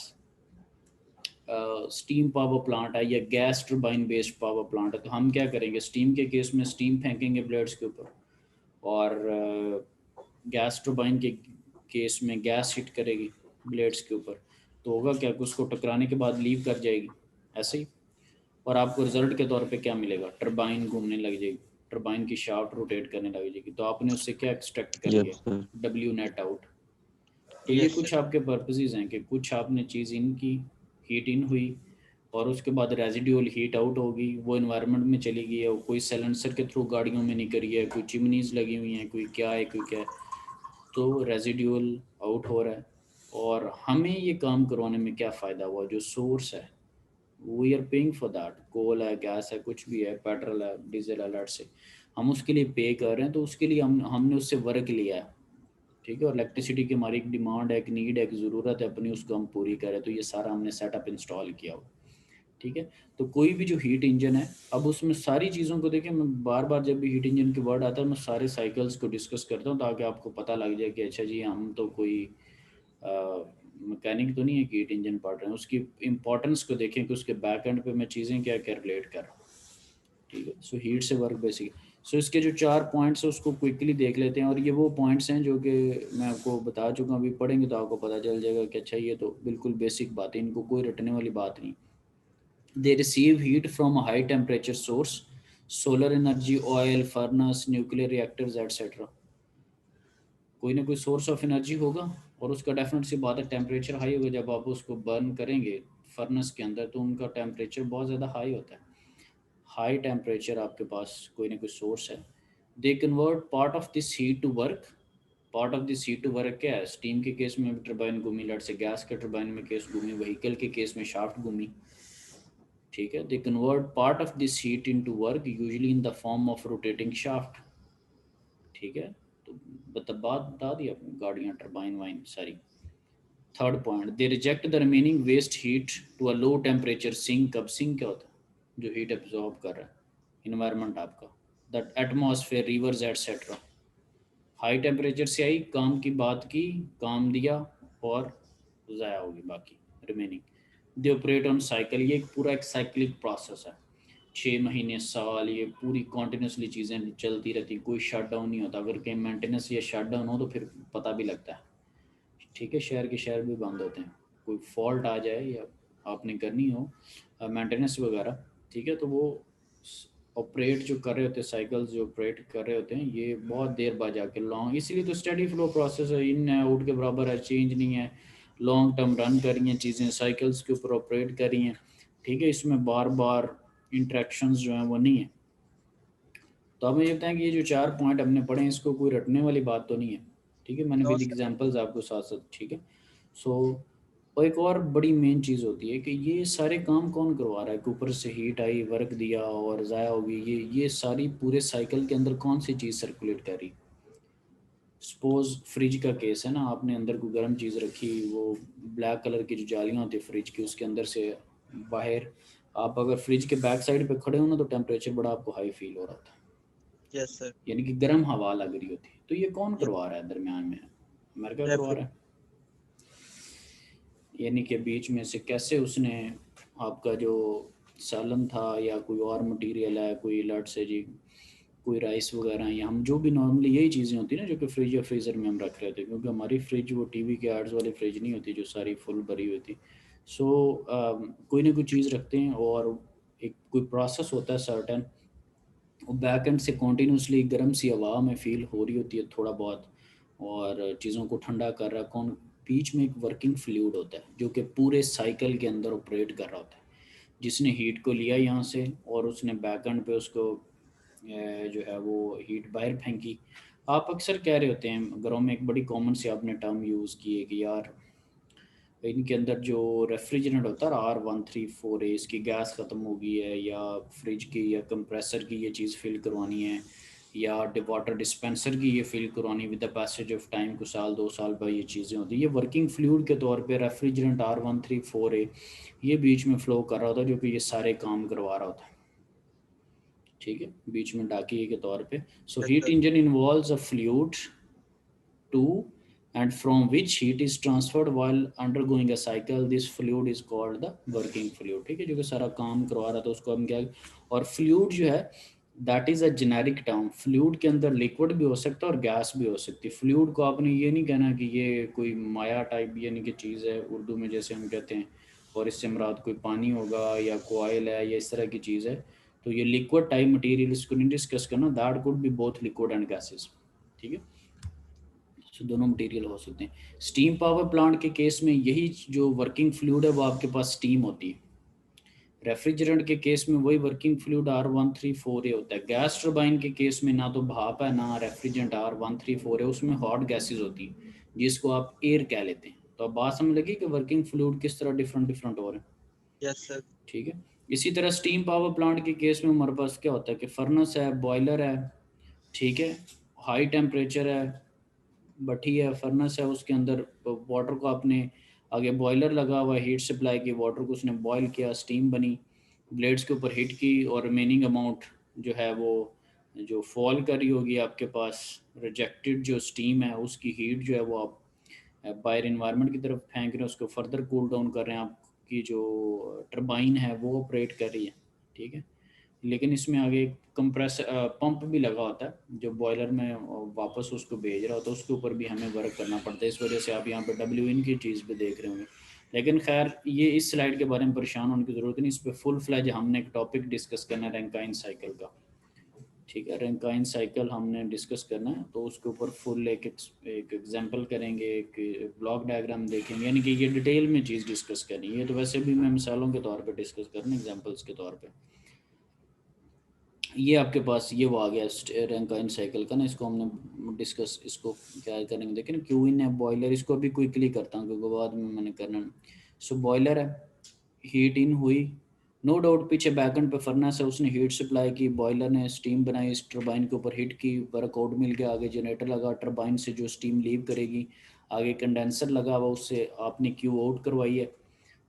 S2: स्टीम पावर प्लांट है या gas turbine based power plant है, तो हम क्या करेंगे, स्टीम के केस में स्टीम फेंकेंगे ब्लेड्स के ऊपर, और गैस टर्बाइन के केस में गैस हिट करेगी ब्लेड्स के ऊपर, तो होगा क्या कि उसको टकराने के बाद लीव कर जाएगी ऐसे ही, और आपको रिजल्ट के तौर पे क्या मिलेगा, टर्बाइन घूमने लग जाएगी, टर्बाइन की शाफ्ट रोटेट करने लग जाएगी। तो आपने उससे क्या एक्सट्रैक्ट कर
S6: Yes,
S2: लिया,
S6: sir.
S2: डब्ल्यू नेट आउट, तो ये
S4: Yes,
S2: कुछ आपके पर्पसेस हैं कि कुछ आपने चीज़ इन की, हीट इन हुई और उसके बाद रेजिडुअल हीट आउट होगी, वो इन्वायरमेंट में चली गई है, वो कोई साइलेंसर के थ्रू गाड़ियों में निकल रही है, कोई चिमनीज लगी हुई हैं, कोई क्या है कोई क्या है, तो रेजिडुअल आउट हो रहा है। और हमें ये काम करवाने में क्या फ़ायदा हुआ, जो सोर्स है we are paying for that, coal है, गैस है, कुछ भी है, पेट्रोल है, डीजल है, से हम उसके लिए पे कर रहे हैं, तो उसके लिए हमने उससे वर्क लिया है, ठीक है। और इलेक्ट्रिसिटी की हमारी एक डिमांड है, एक नीड है, एक ज़रूरत है अपनी, उसको हम पूरी करें, तो ये सारा हमने सेटअप इंस्टॉल किया हो, ठीक है। तो कोई भी जो हीट इंजन है, अब उसमें सारी चीज़ों को देखें, मैं बार बार जब भी हीट इंजन की वर्ड आता है मैं सारे साइकिल्स को डिस्कस करता हूँ ताकि आपको पता लग जाए कि अच्छा जी हम तो कोई मैकेनिक तो नहीं है कि हीट इंजन पढ़ रहे हैं। उसकी इंपॉर्टेंस को देखें कि उसके बैक एंड पे मैं चीज़ें क्या क्या रिलेट कर रहा हूँ, ठीक है। सो हीट से वर्क बेसिक। सो इसके जो 4 पॉइंट्स है उसको क्विकली देख लेते हैं, और ये वो पॉइंट्स हैं जो कि मैं आपको बता चुका हूँ, अभी पढ़ेंगे तो आपको पता चल जाएगा कि अच्छा ये तो बिल्कुल बेसिक बात है, इनको कोई रटने वाली बात नहीं। They receive heat from a high temperature source, solar energy, oil, furnace, nuclear reactors, etc. कोई ना कोई सोर्स ऑफ एनर्जी होगा और उसका डेफिनेट सी बात है टेम्परेचर हाई होगा। जब आप उसको बर्न करेंगे फर्नेस के अंदर तो उनका टेम्परेचर बहुत ज़्यादा हाई होता है। हाई टेम्परेचर आपके पास कोई ना कोई सोर्स है। They convert part of this heat to work. Part of this heat to work क्या है? स्टीम के केस में टर्बाइन घूमी, लट से गैस के टर्बाइन में केस घूमी, व्हीकल के केस में शाफ्ट घूमी, ठीक है। They convert part of this heat into work usually in the form of rotating shaft, ठीक है। तो बता दिया गाड़ियाँ, टर्बाइन वाइन सारी। Third point, they reject the remaining waste heat to a low temperature sink. अब सिंक क्या होता है? जो हीट एब्जॉर्ब कर रहा है इन्वायरमेंट आपका, that atmosphere, reverse etcetera. High temperature से आई, काम की बात की, काम दिया और ज़ाया होगी बाकी remaining. They operate on cycle, ये एक पूरा एक साइक्लिक प्रोसेस है। 6 महीने, साल, ये पूरी कॉन्टिन्यूसली चीज़ें चलती रहती, कोई शट डाउन नहीं होता। अगर कहीं मेंटेनेंस या शट डाउन हो तो फिर पता भी लगता है, ठीक है। शहर के शहर भी बंद होते हैं, कोई फॉल्ट आ जाए या आपने करनी हो मेंटेनेंस वगैरह, ठीक है, तो वो ऑपरेट जो कर रहे होते हैं, साइकिल्स जो ऑपरेट कर रहे होते हैं, ये बहुत देर बाद जाके लॉन्ग, इसीलिए तो स्टडी फ्लो प्रोसेस है, इन है आउट के बराबर है, चेंज नहीं है। लॉन्ग टर्म रन कर रही हैं चीज़ें, साइकिल्स के ऊपर ऑपरेट कर रही हैं, ठीक है। इसमें बार बार इंट्रैक्शंस जो हैं वो नहीं है। तो अब ये बताएं कि ये जो 4 पॉइंट हमने पढ़े हैं इसको कोई रटने वाली बात तो नहीं है, ठीक है। मैंने
S4: No,
S2: विद
S4: sir.
S2: एग्जांपल्स आपको साथ साथ, ठीक है। सो और एक और बड़ी मेन चीज़ होती है कि ये सारे काम कौन करवा रहा है, कि ऊपर से हीट आई, वर्क दिया और ज़ाया होगी, ये सारी पूरे साइकिल के अंदर कौन सी चीज़ सर्कुलेट कर रही। सपोज फ्रिज का केस है ना, आपने अंदर कोई गर्म चीज़ रखी, वो ब्लैक कलर की जो जालियाँ होती है फ्रिज की, उसके अंदर से बाहर आप अगर फ्रिज के बैक साइड पे खड़े हो ना तो टेम्परेचर बड़ा आपको हाई फील हो रहा था,
S4: Yes, sir.
S2: यानी कि गर्म हवा लग रही होती है। तो ये कौन
S4: Yes.
S2: करवा रहा है दरमियान में? अमेरिका करवा
S4: Refri-
S2: रहा है, यानी कि बीच में से कैसे उसने आपका जो सालन था या कोई और मटेरियल है, कोई अलर्ट से जी कोई राइस वगैरह, या हम जो भी नॉर्मली यही चीज़ें होती है ना जो कि फ्रिज या फ्रीज़र में हम रख रहे थे, क्योंकि हमारी फ्रिज वो टीवी के एड्स वाली फ्रिज नहीं होती जो सारी फुल भरी हुई थी। सो कोई ना कोई चीज़ रखते हैं और एक कोई प्रोसेस होता है सर्टन, वो बैक एंड से कॉन्टीन्यूसली गर्म सी हवा में फील हो रही होती है थोड़ा बहुत, और चीज़ों को ठंडा कर रहा है कौन? बीच में एक वर्किंग फ्लूइड होता है जो कि पूरे साइकिल के अंदर ऑपरेट कर रहा होता है, जिसने हीट को लिया यहाँ से और उसने बैक एंड पे उसको जो है वो हीट बाहर फेंकी। आप अक्सर कह रहे होते हैं घरों में, एक बड़ी कॉमन सी आपने टर्म यूज़ की है कि यार इनके अंदर जो रेफ्रिजरेंट होता है R134A, इसकी गैस ख़त्म हो गई है, या फ्रिज की या कंप्रेसर की ये चीज़ फिल करवानी है, या वाटर डिस्पेंसर की ये फिल करवानी, with the passage of time को साल 2 साल बाद ये चीज़ें होती हैं। ये वर्किंग फ्लूइड के तौर पे रेफ्रिजरेंट R134A ये बीच में फ़्लो कर रहा होता है जो कि ये सारे काम करवा रहा होता है, ठीक है, बीच में डाकिए के तौर पे। सो
S4: Yes,
S2: heat
S4: sir.
S2: Engine involves a fluid to and from which heat is transferred while undergoing a cycle. This fluid is called the working fluid, ठीक है, जो कि सारा काम करवा रहा था उसको हम क्या। और फ्लूइड जो है that is a generic term. Fluid के अंदर लिक्विड भी हो सकता है और गैस भी हो सकती है। फ्लूइड को आपने ये नहीं कहना कि ये कोई माया टाइप यानी कि चीज़ है उर्दू में जैसे हम कहते हैं, और इससे मुराद कोई पानी होगा या कोई ऑयल है या इस तरह की चीज़ है। तो ये लिक्विड टाइप मटीरियल इसको नहीं डिस्कस करना, that could be both liquid and gases, ठीक है। सो दोनों मटेरियल हो सकते हैं। स्टीम पावर प्लांट के केस में यही जो वर्किंग फ्लूइड है वो आपके पास स्टीम होती है। रेफ्रिजरेंट के केस में वही वर्किंग फ्लूइड R134A होता है। गैस टरबाइन के केस में ना तो भाप है ना रेफ्रिजरेंट R134 है, उसमें हॉट गैसेज होती है जिसको आप एयर कह लेते हैं। तो अब बात समझ लगी कि वर्किंग फ्लूइड किस तरह डिफरेंट डिफरेंट हो रहे हैं।
S4: Yes sir.
S2: ठीक है। इसी तरह स्टीम पावर प्लांट के केस में हमारे पास क्या होता है कि फर्नेस है, बॉयलर है, ठीक है, हाई टेम्परेचर है, भट्टी है, फर्नेस है, उसके अंदर वाटर को आपने आगे बॉयलर लगा हुआ है, हीट सप्लाई की, वाटर को उसने बॉयल किया, स्टीम बनी, ब्लेड्स के ऊपर हीट की और रिमेनिंग अमाउंट जो है वो जो फॉल कर रही होगी आपके पास रिजेक्टेड जो स्टीम है उसकी हीट जो है वो आप बाहर इन्वायरमेंट की तरफ फेंक रहे हैं, उसको फर्दर कूल डाउन कर रहे हैं, आपकी जो टरबाइन है वो ऑपरेट कर रही है। ठीक है। लेकिन इसमें आगे कंप्रेस पंप भी लगा होता है जो बॉयलर में वापस उसको भेज रहा होता है, उसके ऊपर भी हमें वर्क करना पड़ता है। इस वजह से आप यहाँ पर डब्ल्यू इन की चीज़ भी देख रहे होंगे। लेकिन खैर ये इस स्लाइड के बारे में परेशान होने की ज़रूरत नहीं, इस पर फुल फ्लैज हमने एक टॉपिक डिस्कस करना है रैंकाइन साइकिल का। ठीक है, रैंकाइन साइकिल हमने डिस्कस करना है तो उसके ऊपर फुल एक एग्जांपल करेंगे, एक ब्लॉक डायग्राम देखेंगे, यानी कि ये डिटेल में चीज़ डिस्कस करनी है। ये तो वैसे भी मैं मिसालों के तौर पे डिस्कस करना, एग्जांपल्स के तौर पे। ये आपके पास ये वो आ गया रैंकाइन साइकिल का ना, इसको हमने डिस्कस इसको क्या करेंगे देखें। क्यू इन है, बॉयलर, इसको अभी क्विकली करता हूँ क्योंकि बाद में मैंने करना। सो बॉयलर है, हीट इन हुई, नो डाउट पीछे बैकेंड पे फर्नेस है, उसने हीट सप्लाई की, बॉयलर ने स्टीम बनाई, इस टरबाइन के ऊपर हीट की, वर्कआउट मिल गया, आगे जनरेटर लगा, टरबाइन से जो स्टीम लीव करेगी, आगे कंडेंसर लगा हुआ उससे आपने क्यू आउट करवाई है,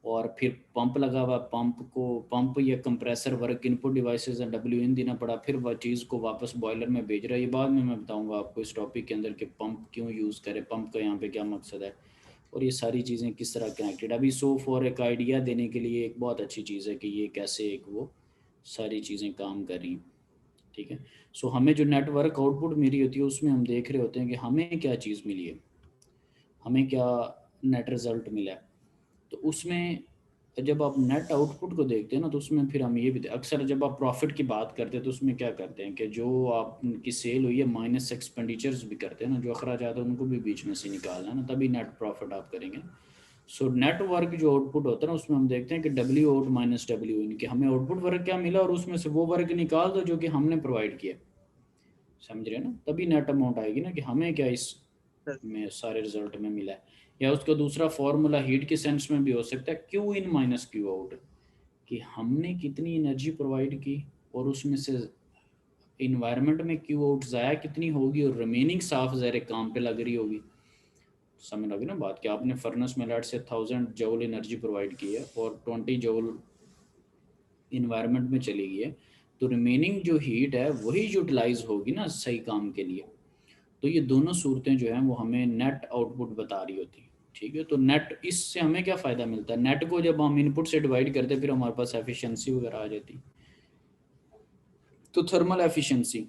S2: और फिर पंप लगा हुआ, पंप या कंप्रेसर वर्क इनपुट डिवाइसेस है, डब्ल्यू इन देना पड़ा, फिर वह चीज़ को वापस बॉयलर में भेज रहा है। ये बाद में मैं बताऊंगा आपको इस टॉपिक के अंदर कि पंप क्यों यूज़ करें, पंप का यहाँ पे क्या मकसद है और ये सारी चीज़ें किस तरह कनेक्टेड। अभी सो फॉर एक आइडिया देने के लिए एक बहुत अच्छी चीज़ है कि ये कैसे एक वो सारी चीज़ें काम कर रही हैं। ठीक है। सो हमें जो नेटवर्क आउटपुट मिली होती है उसमें हम देख रहे होते हैं कि हमें क्या चीज़ मिली है, हमें क्या नेट रिज़ल्ट मिला है। तो उसमें जब आप नेट आउटपुट को देखते हैं ना तो उसमें फिर हम ये भी अक्सर जब आप प्रॉफिट की बात करते हैं तो उसमें क्या करते हैं कि जो आपकी सेल हुई है माइनस एक्सपेंडिचर्स भी करते हैं ना, जो अखराजात है उनको भी बीच में से निकालना है ना, तभी नेट प्रॉफिट आप करेंगे। सो नेटवर्क जो आउटपुट होता है ना उसमें हम देखते हैं कि W out minus W in, कि हमें आउटपुट वर्क क्या मिला और उसमें से वो वर्क निकाल दो जो कि हमने प्रोवाइड किया। समझ रहे हैं ना, तभी नेट अमाउंट आएगी ना कि हमें क्या इस में सारे रिजल्ट में मिला है। या उसका दूसरा फॉर्मूला हीट के सेंस में भी हो सकता है Q in minus Q out, कि हमने कितनी एनर्जी प्रोवाइड की और उसमें से इन्वायरमेंट में क्यू आउट ज़ाया कितनी होगी और रिमेनिंग साफ ज़ाहिर काम पे लग रही होगी। समझ लगी ना बात, कि आपने फर्नेस में लेट से 1000 जूल एनर्जी प्रोवाइड की है और 20 जूल इन्वायरमेंट में चली गई है, तो रिमेनिंग जो हीट है वही यूटिलाइज होगी ना सही काम के लिए। तो ये दोनों सूरतें जो हैं वो हमें नेट आउटपुट बता रही होती है। ठीक है। तो नेट, इससे हमें क्या फ़ायदा मिलता है, नेट को जब हम इनपुट से डिवाइड करते हैं फिर हमारे पास एफिशिएंसी वगैरह आ जाती। तो थर्मल एफिशिएंसी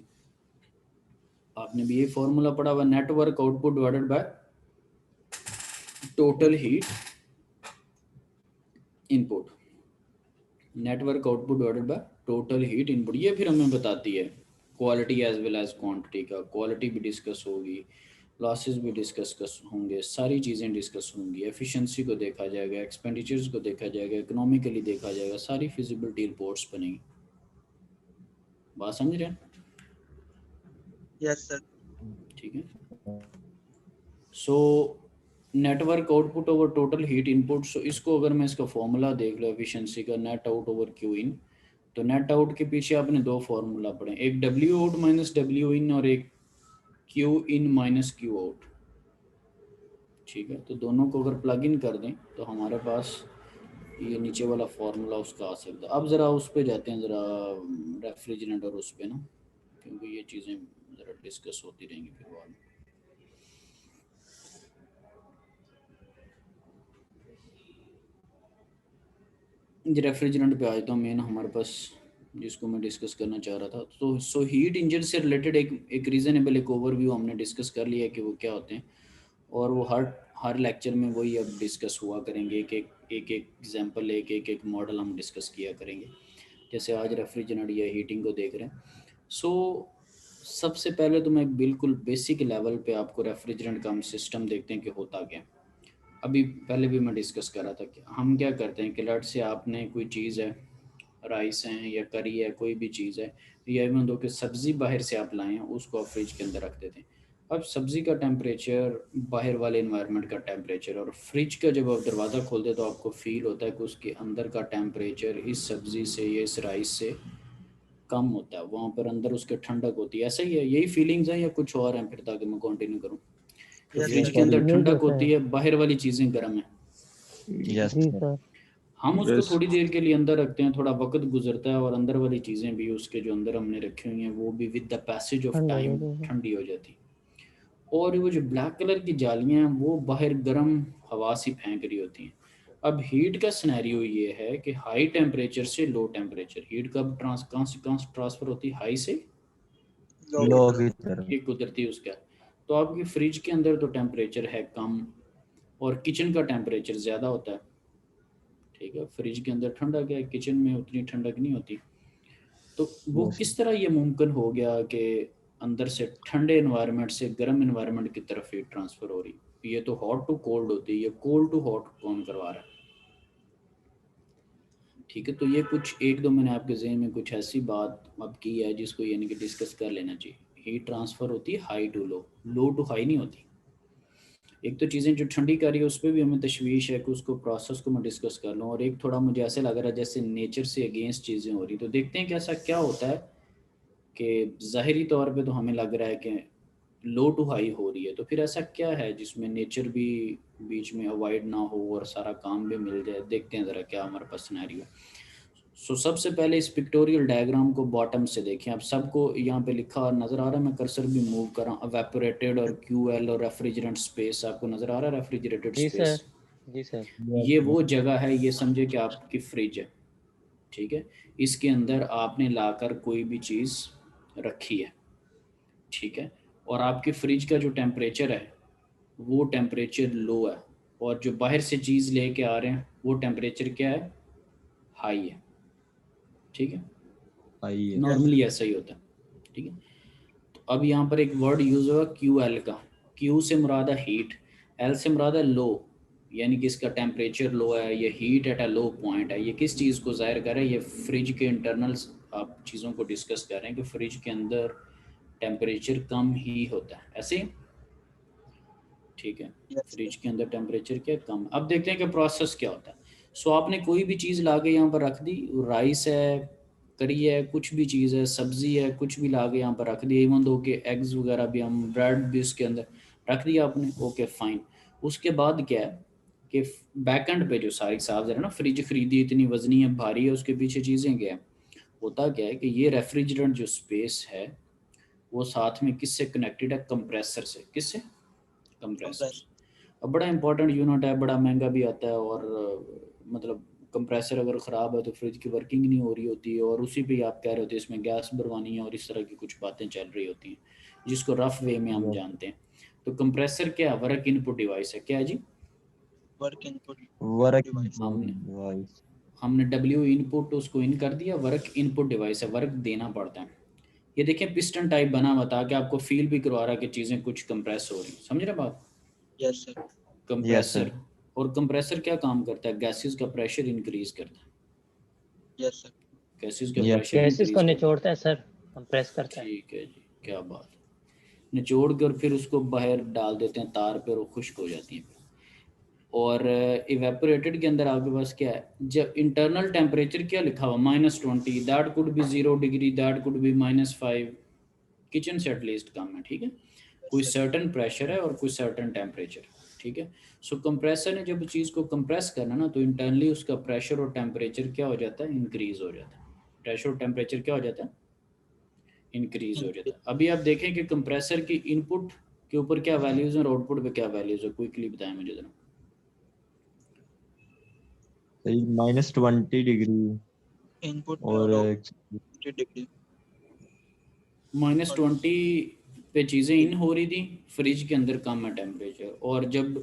S2: आपने भी ये फॉर्मूला पढ़ा हुआ, network output divided by total heat input, network output divided by total heat input. ये फिर हमें बताती है quality as well as quantity का, क्वालिटी भी डिस्कस होगी, लॉसेस भी डिस्कस होंगे, सारी चीज़ें डिस्कस होंगी, एफिशिएंसी को देखा जाएगा, एक्सपेंडिचर्स को देखा जाएगा, इकोनॉमिकली देखा जाएगा, सारी फिजिबिलिटी रिपोर्ट्स बनेंगी। बात समझ रहे हैं?
S4: Yes sir.
S2: ठीक है। So network output over total heat input, so इसको अगर मैं इसका फॉर्मूला देख लो एफिशिएंसी का, net out over Q in, तो नेट आउट के पीछे आपने दो फार्मूला पढ़े, एक W out minus W in और एक Q in minus Q out. ठीक है। तो दोनों को अगर प्लग इन कर दें तो हमारे पास ये नीचे वाला फार्मूला उसका आ सकता है। अब ज़रा उस पे जाते हैं, ज़रा रेफ्रिजरेंट और उस पे ना, क्योंकि ये चीज़ें ज़रा डिस्कस होती रहेंगी फिर बाद में। रेफ्रिजरेंट पे आ जाता हूँ मेन हमारे पास, जिसको मैं डिस्कस करना चाह रहा था। तो सो हीट इंजन से रिलेटेड एक रीज़नेबल एक ओवरव्यू हमने डिस्कस कर लिया कि वो क्या होते हैं, और वो हर लेक्चर में वही अब डिस्कस हुआ करेंगे, एक एग्जांपल एक मॉडल हम डिस्कस किया करेंगे। जैसे आज रेफ्रिजरेंट या हीटिंग को देख रहे हैं। सो सबसे पहले तो मैं बिल्कुल बेसिक लेवल पे आपको रेफ्रिजरेंट का हम सिस्टम देखते हैं कि होता क्या है। अभी पहले भी मैं डिस्कस कर रहा था कि हम क्या करते हैं कि लट से आपने कोई चीज़ है, राइस है या करी है, कोई भी चीज़ है, या इवन दो कि सब्ज़ी बाहर से आप लाए हैं, उसको आप फ्रिज के अंदर रख देते हैं। अब सब्ज़ी का टेम्परेचर, बाहर वाले इन्वायरमेंट का टेम्परेचर और फ्रिज का जब आप दरवाज़ा खोलते हैं तो आपको फील होता है कि उसके अंदर का टेम्परेचर इस सब्ज़ी से या इस राइस से कम होता है, वहाँ पर अंदर उसके ठंडक होती है। ऐसा ही है, यही फीलिंग्स हैं या कुछ और हैं? फिर ताकि मैं कंटिन्यू करूँ। तो
S4: Yes,
S2: फ्रिज
S4: sir.
S2: के अंदर
S1: यही
S2: ठंडक
S1: जैसा
S2: होती है, बाहर वाली चीज़ें गर्म है।
S6: यस
S1: जी
S6: सर।
S1: सर।
S2: हम उसको
S5: Yes.
S2: थोड़ी देर के लिए अंदर रखते हैं, थोड़ा वक्त गुजरता है और अंदर वाली चीज़ें भी, उसके जो अंदर हमने रखी हुई हैं, वो भी विद द पैसेज ऑफ
S1: ठंडा
S2: टाइम
S1: जगह है।
S2: ठंडी हो जाती। और वो जो ब्लैक कलर की जालियाँ हैं वो बाहर गर्म हवा सी फेंक रही होती हैं। अब हीट का सिनेरियो ये है कि हाई टेम्परेचर से लो टेम्परेचर, हीट कब ट्रांसफ़र होती है? हाई से
S4: Low.
S6: लो की तरफ।
S2: ये कुदरती उसका। तो आपकी फ्रिज के अंदर तो टेम्परेचर है कम और किचन का टेम्परेचर ज़्यादा होता है, ठीक है। फ्रिज के अंदर ठंडक है, किचन में उतनी ठंडक नहीं होती। तो वो
S6: Yes,
S2: किस तरह ये मुमकिन हो गया कि अंदर से ठंडे इन्वायरमेंट से गर्म इन्वायरमेंट की तरफ हीट ट्रांसफ़र हो रही? ये तो हॉट टू कोल्ड होती है, ये कोल्ड टू हॉट कौन करवा रहा है? ठीक है, तो ये कुछ एक दो मैंने आपके जहन में कुछ ऐसी बात अब की है जिसको यानी कि डिस्कस कर लेना चाहिए। हीट ट्रांसफ़र होती है high to low, low to high नहीं होती। एक तो चीज़ें जो ठंडी कर रही है उस पर भी हमें तशवीश है कि उसको प्रोसेस को मैं डिस्कस कर लूँ, और एक थोड़ा मुझे ऐसे लग रहा है जैसे नेचर से अगेंस्ट चीज़ें हो रही। तो देखते हैं कि ऐसा क्या होता है कि ज़ाहिरी तौर पे तो हमें लग रहा है कि लो टू हाई हो रही है, तो फिर ऐसा क्या है जिसमें नेचर भी बीच में अवॉइड ना हो और सारा काम भी मिल जाए? देखते हैं ज़रा क्या हमारे पास सिनेरियो है। सो सबसे पहले इस पिक्टोरियल डायग्राम को बॉटम से देखें। आप सबको यहाँ पे लिखा नज़र आ रहा है? मैं कर्सर भी मूव कर रहा हूँ। एवेपोरेटेड और क्यूएल और रेफ्रिजरेंट स्पेस आपको नज़र आ रहा है? रेफ्रिजरेटेड
S3: जी
S2: स्पेस,
S3: सर। जी सर।
S2: ये वो जगह है, ये समझे कि आपकी फ्रिज है, ठीक है। इसके अंदर आपने लाकर कोई भी चीज़ रखी है, ठीक है, और आपकी फ्रिज का जो टेम्परेचर है वो टेम्परेचर लो है, और जो बाहर से चीज़ लेके आ रहे हैं वो टेम्परेचर क्या है? हाई है, ठीक है।
S6: आई है।
S2: नॉर्मली ऐसा ही होता है, ठीक है। तो अब यहाँ पर एक वर्ड यूज़ होगा क्यू एल का। क्यू से मुराद है हीट, एल से मुराद है लो, यानी कि इसका टेम्परेचर लो है, ये heat at a low point है। ये किस चीज़ को ज़ाहिर कर रहा है? ये फ्रिज के इंटरनल्स आप चीज़ों को डिस्कस कर रहे हैं कि फ्रिज के अंदर टेम्परेचर कम ही होता है, ऐसे ही, ठीक है।
S4: Yes,
S2: फ्रिज के अंदर टेम्परेचर क्या कम। अब देखते हैं कि प्रोसेस क्या होता है। सो आपने कोई भी चीज़ ला के यहाँ पर रख दी, राइस है, करी है, कुछ भी चीज़ है, सब्ज़ी है, कुछ भी ला के यहाँ पर रख दिया। इवन दो के एग्स वगैरह भी, हम ब्रेड भी उसके अंदर रख दिया आपने, ओके फाइन। उसके बाद क्या है कि बैक एंड पे जो सारी साहब है ना, फ्रिज खरीदी इतनी वजनी है, भारी है, उसके पीछे चीज़ें क्या है? होता क्या है कि ये रेफ्रिजरेंट जो स्पेस है वो साथ में किससे कनेक्टेड है? कंप्रेसर से। किससे? कंप्रेसर। अब बड़ा इंपॉर्टेंट यूनिट है, बड़ा महंगा भी आता है, और मतलब कंप्रेसर अगर ख़राब है तो फ्रिज की वर्किंग नहीं हो रही होती है, और उसी पे आप कह रहे होते हैं इसमें गैस भरवानी है और इस तरह की कुछ बातें चल रही होती हैं जिसको रफ वे में हम जानते हैं। तो कंप्रेसर क्या है? वर्क इनपुट डिवाइस है। क्या है जी?
S4: Work input
S6: work
S4: device.
S6: Device.
S2: हमने डब्ल्यू इनपुट उसको इन कर दिया, वर्क इनपुट डिवाइस है, वर्क देना पड़ता है। ये देखें पिस्टन टाइप बना हुआ था कि आपको फील भी करवा रहा है कि चीज़ें कुछ कंप्रेस हो रही, समझ रहे बात?
S4: Yes, sir.
S2: कंप्रेसर, और कंप्रेसर क्या काम करता है? गैसेस का प्रेशर इंक्रीज करता है।
S4: Yes, sir.
S2: गैसेस का
S6: Yes.
S2: प्रेशर
S3: गैसेस
S2: इंक्रीज
S3: को
S2: करता है,
S3: निचोड़ता है सर, कंप्रेस करता है।
S2: ठीक है जी, क्या बात है। निचोड़ कर फिर उसको बाहर डाल देते हैं तार पर, वो खुश्क हो जाती है। और इवेपोरेटेड के अंदर आपके पास क्या है? जब इंटरनल टेम्परेचर क्या लिखा हुआ? -20, that could be 0 degree, that could be -5, kitchen से एटलीस्ट कम है, ठीक है। कोई सर्टन प्रेशर है और कोई सर्टन टेम्परेचर, ठीक है। सो कंप्रेसर ने जब चीज़ को कंप्रेस करना ना, तो इंटरनली उसका प्रेशर और टेम्परेचर क्या हो जाता है? इंक्रीज हो जाता है। प्रेशर और टेम्परेचर क्या हो जाता है? इंक्रीज हो जाता है। अभी आप देखें कि कंप्रेसर की इनपुट के ऊपर क्या वैल्यूज़ हैं और आउटपुट पे क्या वैल्यूज़ है, क्विकली बताएं मुझे ज़रा।
S6: -20 डिग्री
S4: Input
S6: और
S4: low 20 degree.
S2: -20 पे चीज़ें इन हो रही थी, फ्रिज के अंदर कम है टेम्परेचर, और जब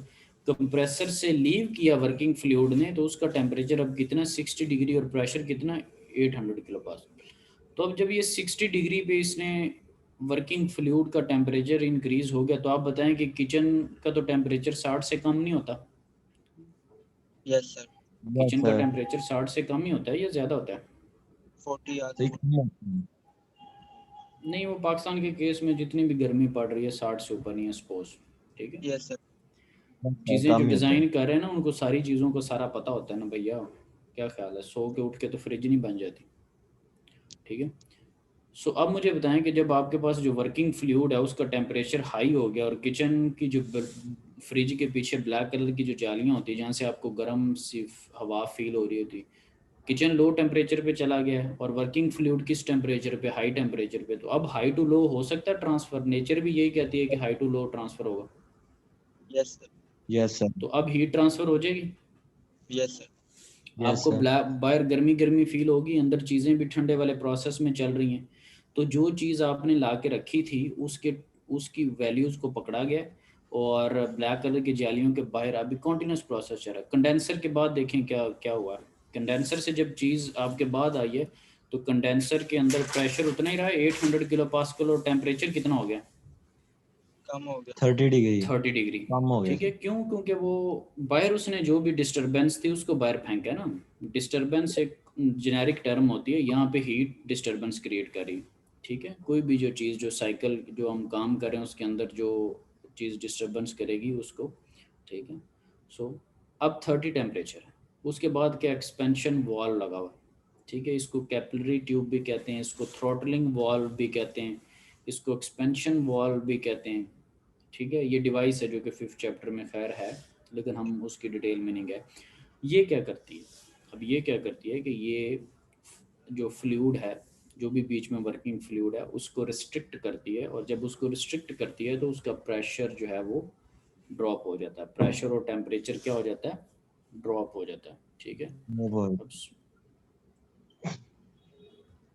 S2: कंप्रेसर से लीव किया वर्किंग फ्लूइड ने तो उसका टेम्परेचर अब कितना? 60 डिग्री, और प्रेशर कितना? 800 किलो पास्कल। तो अब जब ये 60 डिग्री पे इसने वर्किंग फ्लूइड का टेम्परेचर इंक्रीज हो गया, तो आप बताएं कि किचन का तो टेम्परेचर 60 से कम नहीं होता?
S4: यस सर,
S2: किचन का टेम्परेचर 60 से कम ही होता है या ज़्यादा होता है?
S4: 40 या
S2: नहीं, वो पाकिस्तान के केस में जितनी भी गर्मी पड़ रही है 60 से ऊपर नहीं है सपोज, ठीक है।
S4: यस सर,
S2: चीज़ें जो डिज़ाइन कर रहे हैं ना उनको सारी चीज़ों को सारा पता होता है ना भैया, क्या ख्याल है? सो के उठ के तो फ्रिज नहीं बन जाती, ठीक है। सो अब मुझे बताएं कि जब आपके पास जो वर्किंग फ्लूइड है उसका टेम्परेचर हाई हो गया और किचन की जो फ्रिज के पीछे ब्लैक कलर की जो जालियाँ होती है जहाँ से आपको गर्म सी हवा फील हो रही होती, किचन लो टेम्परेचर पे चला गया है और वर्किंग फ्लूइड किस टेम्परेचर पे? हाई टेम्परेचर पे। तो अब हाई टू लो हो सकता है ट्रांसफ़र, नेचर भी यही कहती है कि हाई टू लो ट्रांसफ़र होगा।
S4: यस सर,
S6: यस सर,
S2: तो अब हीट ट्रांसफ़र हो जाएगी,
S4: यस सर,
S2: आपको बाहर गर्मी गर्मी फील होगी, अंदर चीज़ें भी ठंडे वाले प्रोसेस में चल रही हैं। तो जो चीज़ आपने ला के रखी थी उसकी वैल्यूज़ को पकड़ा गया और ब्लैक कलर की जालियों के बाहर अभी कॉन्टीन्यूस प्रोसेस चल रहा है। कंडेंसर के बाद देखें क्या क्या हुआ। कंडेंसर से जब चीज़ आपके बाद आई है तो कंडेंसर के अंदर प्रेशर उतना ही रहा है 800 किलो पास्कल और टेम्परेचर कितना हो गया?
S4: कम हो गया
S6: 30 डिग्री
S2: 30 डिग्री,
S6: कम हो गया
S2: ठीक है। क्यों? क्योंकि वो बाहर उसने जो भी डिस्टरबेंस थी उसको बाहर फेंका ना। डिस्टरबेंस एक जेनेरिक टर्म होती है, यहाँ पे हीट डिस्टरबेंस क्रिएट कर रही है, ठीक है। कोई भी जो चीज़ जो साइकिल जो हम काम कर रहे हैं उसके अंदर जो चीज़ डिस्टरबेंस करेगी उसको, ठीक है। सो अब 30 टेम्परेचर है, उसके बाद क्या एक्सपेंशन वॉल्व लगा हुआ है, ठीक है। इसको कैपिलरी ट्यूब भी कहते हैं, इसको थ्रॉटलिंग वॉल्व भी कहते हैं, इसको एक्सपेंशन वॉल्व भी कहते हैं, ठीक है। ये डिवाइस है जो कि 5th चैप्टर में खैर है, लेकिन हम उसकी डिटेल में नहीं गए। ये क्या करती है? अब ये क्या करती है कि ये जो फ्लूइड है, जो भी बीच में वर्किंग फ्लूइड है उसको रिस्ट्रिक्ट करती है, और जब उसको रिस्ट्रिक्ट करती है तो उसका प्रेशर जो है वो ड्रॉप हो जाता है। प्रेशर और टेम्परेचर क्या हो जाता है? ड्रॉप हो जाता है, ठीक है। अब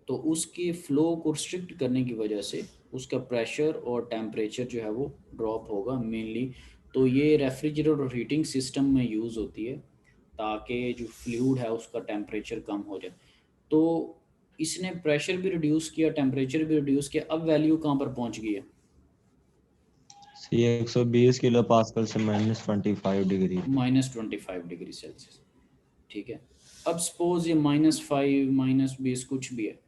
S2: तो उसके फ्लो को रिस्ट्रिक्ट करने की वजह से उसका प्रेशर और टेम्परेचर जो है वो ड्रॉप होगा मेनली। तो ये रेफ्रिजरेटर और हीटिंग सिस्टम में यूज़ होती है ताकि जो फ्लूइड है उसका टेम्परेचर कम हो जाए। तो इसने प्रेशर भी रिड्यूस किया, टेम्परेचर भी रिड्यूस किया। अब वैल्यू कहाँ पर पहुंच गई है?
S6: ये 120 किलो पास्कल से -25 डिग्री
S2: -25 डिग्री सेल्सियस, ठीक है। अब सपोज ये -5 -20 कुछ भी है,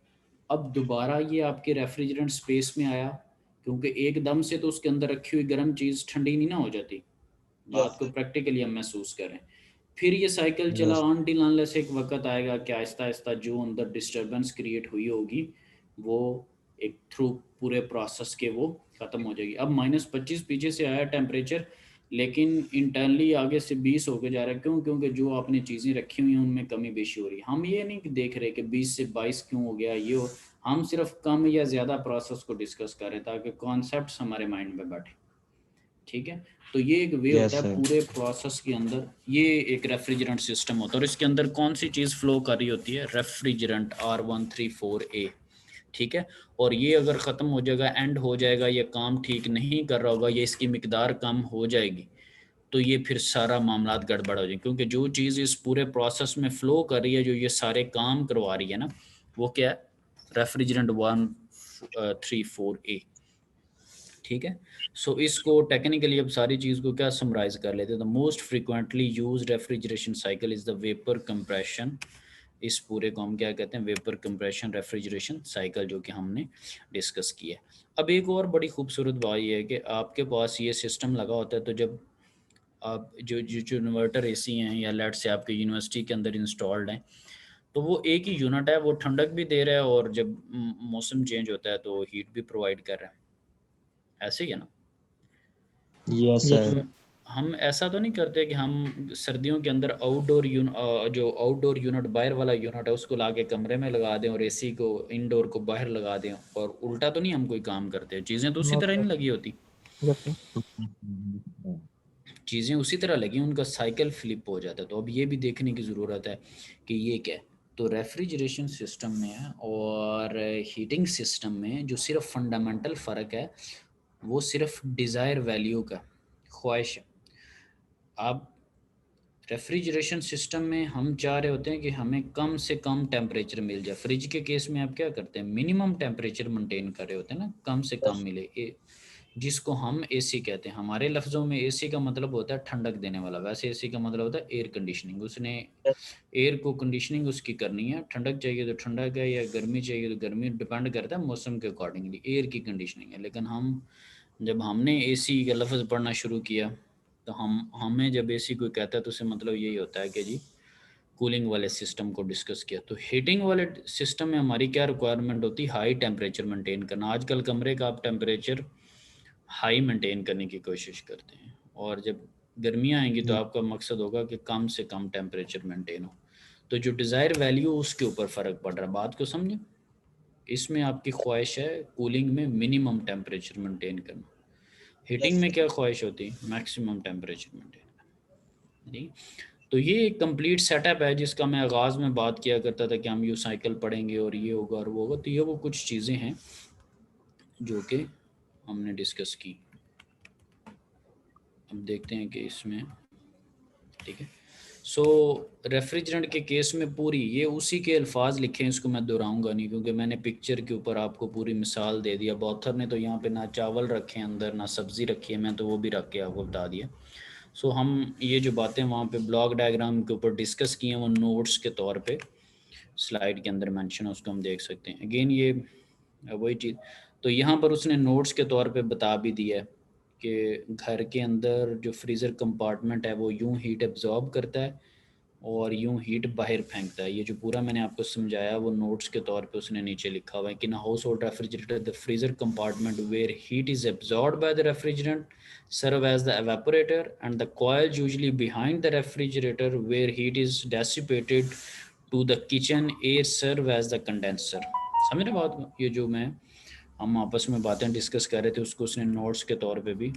S2: अब दोबारा ये आपके रेफ्रिजरेंट स्पेस में आया, क्योंकि एकदम से तो उसके अंदर रखी हुई गर्म चीज़ ठंडी नहीं ना हो जाती। बात को प्रैक्टिकली हम महसूस करें, फिर ये साइकिल चला अनटिल अनलेस एक वक्त आएगा कि आहिस्ता आहिस्ता जो अंदर डिस्टरबेंस क्रिएट हुई होगी वो एक थ्रू पूरे प्रोसेस के वो ख़त्म हो जाएगी। अब -25 पीछे से आया टेम्परेचर, लेकिन इंटरनली आगे से 20 होके जा रहा है। क्यों? क्योंकि जो आपने चीज़ें रखी हुई हैं उनमें कमी बेशी हो रही है। हम ये नहीं देख रहे कि 20 से 22 क्यों हो गया ये हो, हम सिर्फ कम या ज़्यादा प्रोसेस को डिस्कस कर रहे हैं ताकि कॉन्सेप्ट्स हमारे माइंड में बैठे, ठीक है। तो ये एक वे होता है पूरे प्रोसेस के अंदर। ये एक रेफ्रिजरेंट सिस्टम होता है और इसके अंदर कौन सी चीज़ फ्लो कर रही होती है? रेफ्रिजरेंट R134A, ठीक है। और ये अगर ख़त्म हो जाएगा, एंड हो जाएगा, ये काम ठीक नहीं कर रहा होगा, ये इसकी मिकदार कम हो जाएगी, तो ये फिर सारा मामला गड़बड़ हो जाए। क्योंकि जो चीज़ इस पूरे प्रोसेस में फ़्लो कर रही है, जो ये सारे काम करवा रही है ना, वो क्या है? रेफ्रिजरेंट 134A, ठीक है। सो इसको टेक्निकली अब सारी चीज़ को क्या समराइज कर लेते हैं। The most frequently use refrigeration cycle is the vapour compression. इस पूरे को हम क्या कहते हैं? वेपर कंप्रेशन रेफ्रिजरेशन साइकिल, जो कि हमने डिस्कस किया है। अब एक और बड़ी खूबसूरत बात यह है कि आपके पास ये सिस्टम लगा होता है, तो जब आप जो इन्वर्टर एसी हैं या लेट से आपके यूनिवर्सिटी के अंदर इंस्टॉल्ड हैं, तो वो एक ही यूनिट है, वो ठंडक भी दे रहा है और जब मौसम चेंज होता है तो हीट भी प्रोवाइड कर रहा है। ऐसे ही है ना?
S6: Yes sir.
S2: हम ऐसा तो नहीं करते कि हम सर्दियों के अंदर जो आउटडोर यूनिट बाहर वाला यूनिट है उसको लाके कमरे में लगा दें और एसी को इंडोर को बाहर लगा दें, और उल्टा तो नहीं हम कोई काम करते। चीज़ें तो उसी तरह नहीं लगी होती, चीज़ें उसी तरह लगी, उनका साइकिल फ्लिप हो जाता है। तो अब ये भी देखने की ज़रूरत है कि ये क्या है। तो रेफ्रिजरेशन सिस्टम में और हीटिंग सिस्टम में जो सिर्फ फंडामेंटल फ़र्क है वो सिर्फ डिज़ायर वैल्यू का, ख्वाहिश है। आप रेफ्रिजरेशन सिस्टम में हम चाह रहे होते हैं कि हमें कम से कम टेम्परेचर मिल जाए। फ्रिज के केस में आप क्या करते हैं, मिनिमम टेम्परेचर मेंटेन कर रहे होते हैं ना, कम से कम मिले, जिसको हम एसी कहते हैं। हमारे लफ्ज़ों में एसी का मतलब होता है ठंडक देने वाला, वैसे एसी का मतलब होता है एयर कंडीशनिंग। उसने एयर को कंडीशनिंग उसकी करनी है, ठंडक चाहिए तो ठंडक है, या गर्मी चाहिए तो गर्मी, डिपेंड करता है मौसम के अकॉर्डिंगली, एयर की कंडीशनिंग है। लेकिन हम जब हमने एसी का लफ्ज़ पढ़ना शुरू किया तो हमें जब एसी कोई कहता है तो उसे मतलब यही होता है कि जी कूलिंग वाले सिस्टम को डिस्कस किया। तो हीटिंग वाले सिस्टम में हमारी क्या रिक्वायरमेंट होती है, हाई टेम्परेचर मेंटेन करना। आजकल कमरे का आप टेम्परेचर हाई मेंटेन करने की कोशिश करते हैं, और जब गर्मियाँ आएंगी तो आपका मकसद होगा कि कम से कम टेम्परेचर मेंटेन हो। तो जो डिज़ायर वैल्यू उसके ऊपर फ़र्क पड़ रहा है, बात को समझें। इसमें आपकी ख्वाहिश है कूलिंग में मिनिमम टेम्परेचर मेंटेन करना, हीटिंग में क्या ख्वाहिश होती है, मैक्सिमम टेम्परेचर मेंटेन करना। ठीक, तो ये एक कंप्लीट सेटअप है जिसका मैं आगाज़ में बात किया करता था कि हम यू साइकिल पढ़ेंगे और ये होगा और वो होगा। तो ये वो कुछ चीज़ें हैं जो कि हमने डिस्कस की। अब देखते हैं कि इसमें, ठीक है। सो रेफ्रिजरेंट के केस में पूरी ये उसी के अल्फाज लिखे हैं, इसको मैं दोहराऊंगा नहीं क्योंकि मैंने पिक्चर के ऊपर आपको पूरी मिसाल दे दिया। बॉथर ने तो यहाँ पे ना चावल रखे हैं अंदर, ना सब्ज़ी रखी है, मैं तो वो भी रख के आपको बता दिया। सो हम ये जो बातें वहाँ पे ब्लॉक डायग्राम के ऊपर डिस्कस की हैं वो नोट्स के तौर पे स्लाइड के अंदर मेंशन है, उसको हम देख सकते हैं। अगेन ये वही चीज़, तो यहाँ पर उसने नोट्स के तौर पे बता भी दिया है कि घर के अंदर जो फ्रीज़र कंपार्टमेंट है वो यूं हीट एब्जॉर्ब करता है और यूं हीट बाहर फेंकता है। ये जो पूरा मैंने आपको समझाया वो नोट्स के तौर पे उसने नीचे लिखा हुआ है कि in household refrigerator the freezer compartment where heat is absorbed by the refrigerant serve as the evaporator and the coil usually behind the refrigerator where heat is dissipated to the kitchen air serve as the condenser। समझ रहे बात को? ये जो हम आपस में बातें डिस्कस कर रहे थे उसको उसने नोट्स के तौर पे भी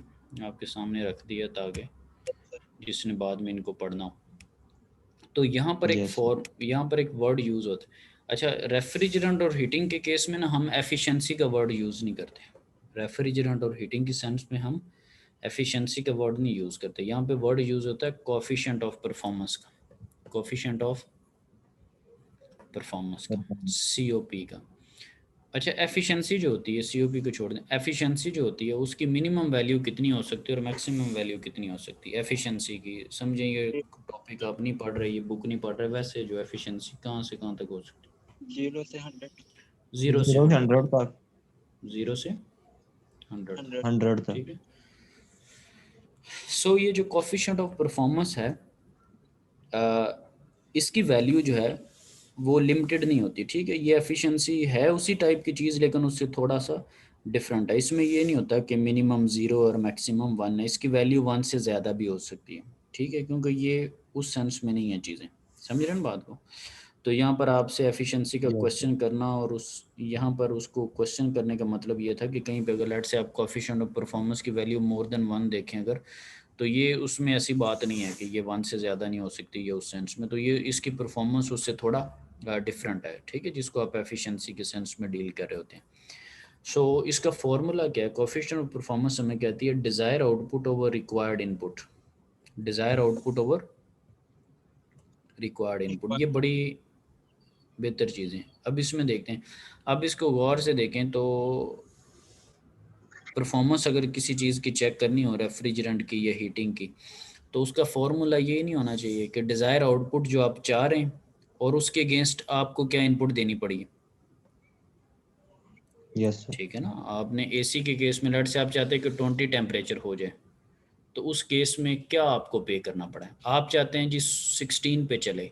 S2: आपके सामने रख दिया ताकि जिसने बाद में इनको पढ़ना हो। तो यहाँ पर एक वर्ड यूज़ होता है। अच्छा, रेफ्रिजरेंट और हीटिंग के केस में ना हम एफिशिएंसी का वर्ड यूज़ नहीं करते। रेफ्रिजरेंट और हीटिंग की सेंस में हम एफिशिएंसी का वर्ड नहीं यूज़ करते। यहाँ पे वर्ड यूज़ होता है कोएफिशिएंट ऑफ परफॉर्मेंस का, कोएफिशिएंट ऑफ परफॉर्मेंस का, COP का। अच्छा, एफिशिएंसी जो होती है, COP को छोड़ दें, एफिशिएंसी जो होती है उसकी मिनिमम वैल्यू कितनी हो सकती है और मैक्सिमम वैल्यू कितनी हो सकती है एफिशिएंसी की। समझें, ये टॉपिक आप नहीं पढ़ रहे, ये बुक नहीं पढ़ रहे, वैसे जो एफिशिएंसी कहाँ से कहाँ तक हो सकती है?
S4: 0 से 100
S6: 0 से 100 तक।
S2: 0 से 100
S6: 100 तक।
S2: ठीक है। सो ये जो कोएफिशिएंट ऑफ परफॉर्मेंस है इसकी वैल्यू जो है वो लिमिटेड नहीं होती। ठीक है, ये एफिशिएंसी है उसी टाइप की चीज़ लेकिन उससे थोड़ा सा डिफरेंट है। इसमें ये नहीं होता कि मिनिमम 0 और मैक्सिमम 1 है, इसकी वैल्यू 1 से ज़्यादा भी हो सकती है। ठीक है, क्योंकि ये उस सेंस में नहीं है चीज़ें, समझ रहे हैं बात को। तो यहाँ पर आपसे एफिशिएंसी का क्वेश्चन करना और उस यहाँ पर उसको क्वेश्चन करने का मतलब ये था कि कहीं पे अगर लेट से आप कोएफिशिएंट ऑफ परफॉर्मेंस की वैल्यू मोर देन 1 देखें अगर, तो ये उसमें ऐसी बात नहीं है कि ये 1 से ज़्यादा नहीं हो सकती ये उस सेंस में। तो ये इसकी परफॉर्मेंस उससे थोड़ा डिफरेंट है। ठीक है, जिसको आप एफिशिएंसी के सेंस में डील कर रहे होते हैं। सो इसका फॉर्मूला क्या है, कोएफिशिएंट ऑफ परफॉर्मेंस हमें कहती है desire output over required input, desire output over required input. ये बड़ी बेहतर चीज़ें। अब इसमें देखते हैं, अब इसको गौर से देखें तो परफॉर्मेंस अगर किसी चीज़ की चेक करनी हो रेफ्रिजरेंट की या हीटिंग की, तो उसका फॉर्मूला ये नहीं होना चाहिए कि डिज़ायर आउटपुट जो आप चाह रहे हैं और उसके अगेंस्ट आपको क्या इनपुट देनी पड़ी।
S6: Yes sir.
S2: ठीक है ना, आपने एसी के केस में लेट से आप चाहते हैं कि 20 टेम्परेचर हो जाए, तो उस केस में क्या आपको पे करना पड़ा है। आप चाहते हैं जी 16 पे चले,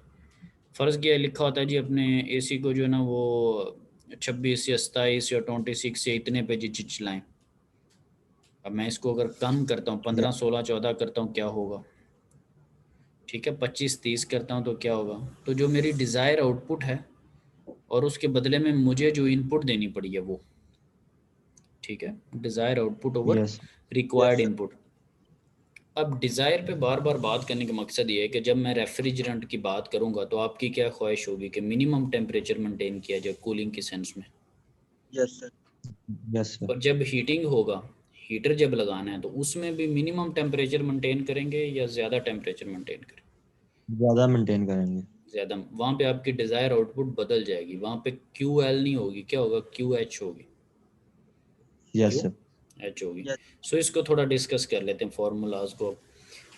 S2: फ़र्ज़ किया लिखा होता है जी अपने एसी को जो है ना वो 26 या 27 या 26 या इतने पे जी चलाएँ। अब मैं इसको अगर कम करता हूँ 15, 16, 14 करता हूँ क्या होगा। ठीक है, 25, 30 करता हूँ तो क्या होगा। तो जो मेरी डिज़ायर आउटपुट है और उसके बदले में मुझे जो इनपुट देनी पड़ी है वो, ठीक है, desire output over required input. अब डिज़ायर पे बार बार बात करने का मकसद ये है कि जब मैं रेफ्रिजरेंट की बात करूँगा तो आपकी क्या ख्वाहिश होगी कि मिनिमम टेम्परेचर मेंटेन किया जाए कूलिंग के सेंस में।
S4: Yes sir.
S6: Yes sir.
S2: और जब हीटिंग होगा, हीटर जब लगाना है तो उसमें भी मिनिमम टेम्परेचर मेंटेन करेंगे या ज़्यादा टेम्परेचर मेंटेन करें।
S6: ज्यादा मेंटेन करेंगे।
S2: ज़्यादा, वहाँ पे आपकी डिज़ायर आउटपुट बदल जाएगी, वहाँ पे QL नहीं होगी, क्या होगा, QH होगी,
S6: यस सर।
S2: QH होगी।
S4: Yes.
S2: सो इसको थोड़ा डिस्कस कर लेते हैं फार्मूलाज को,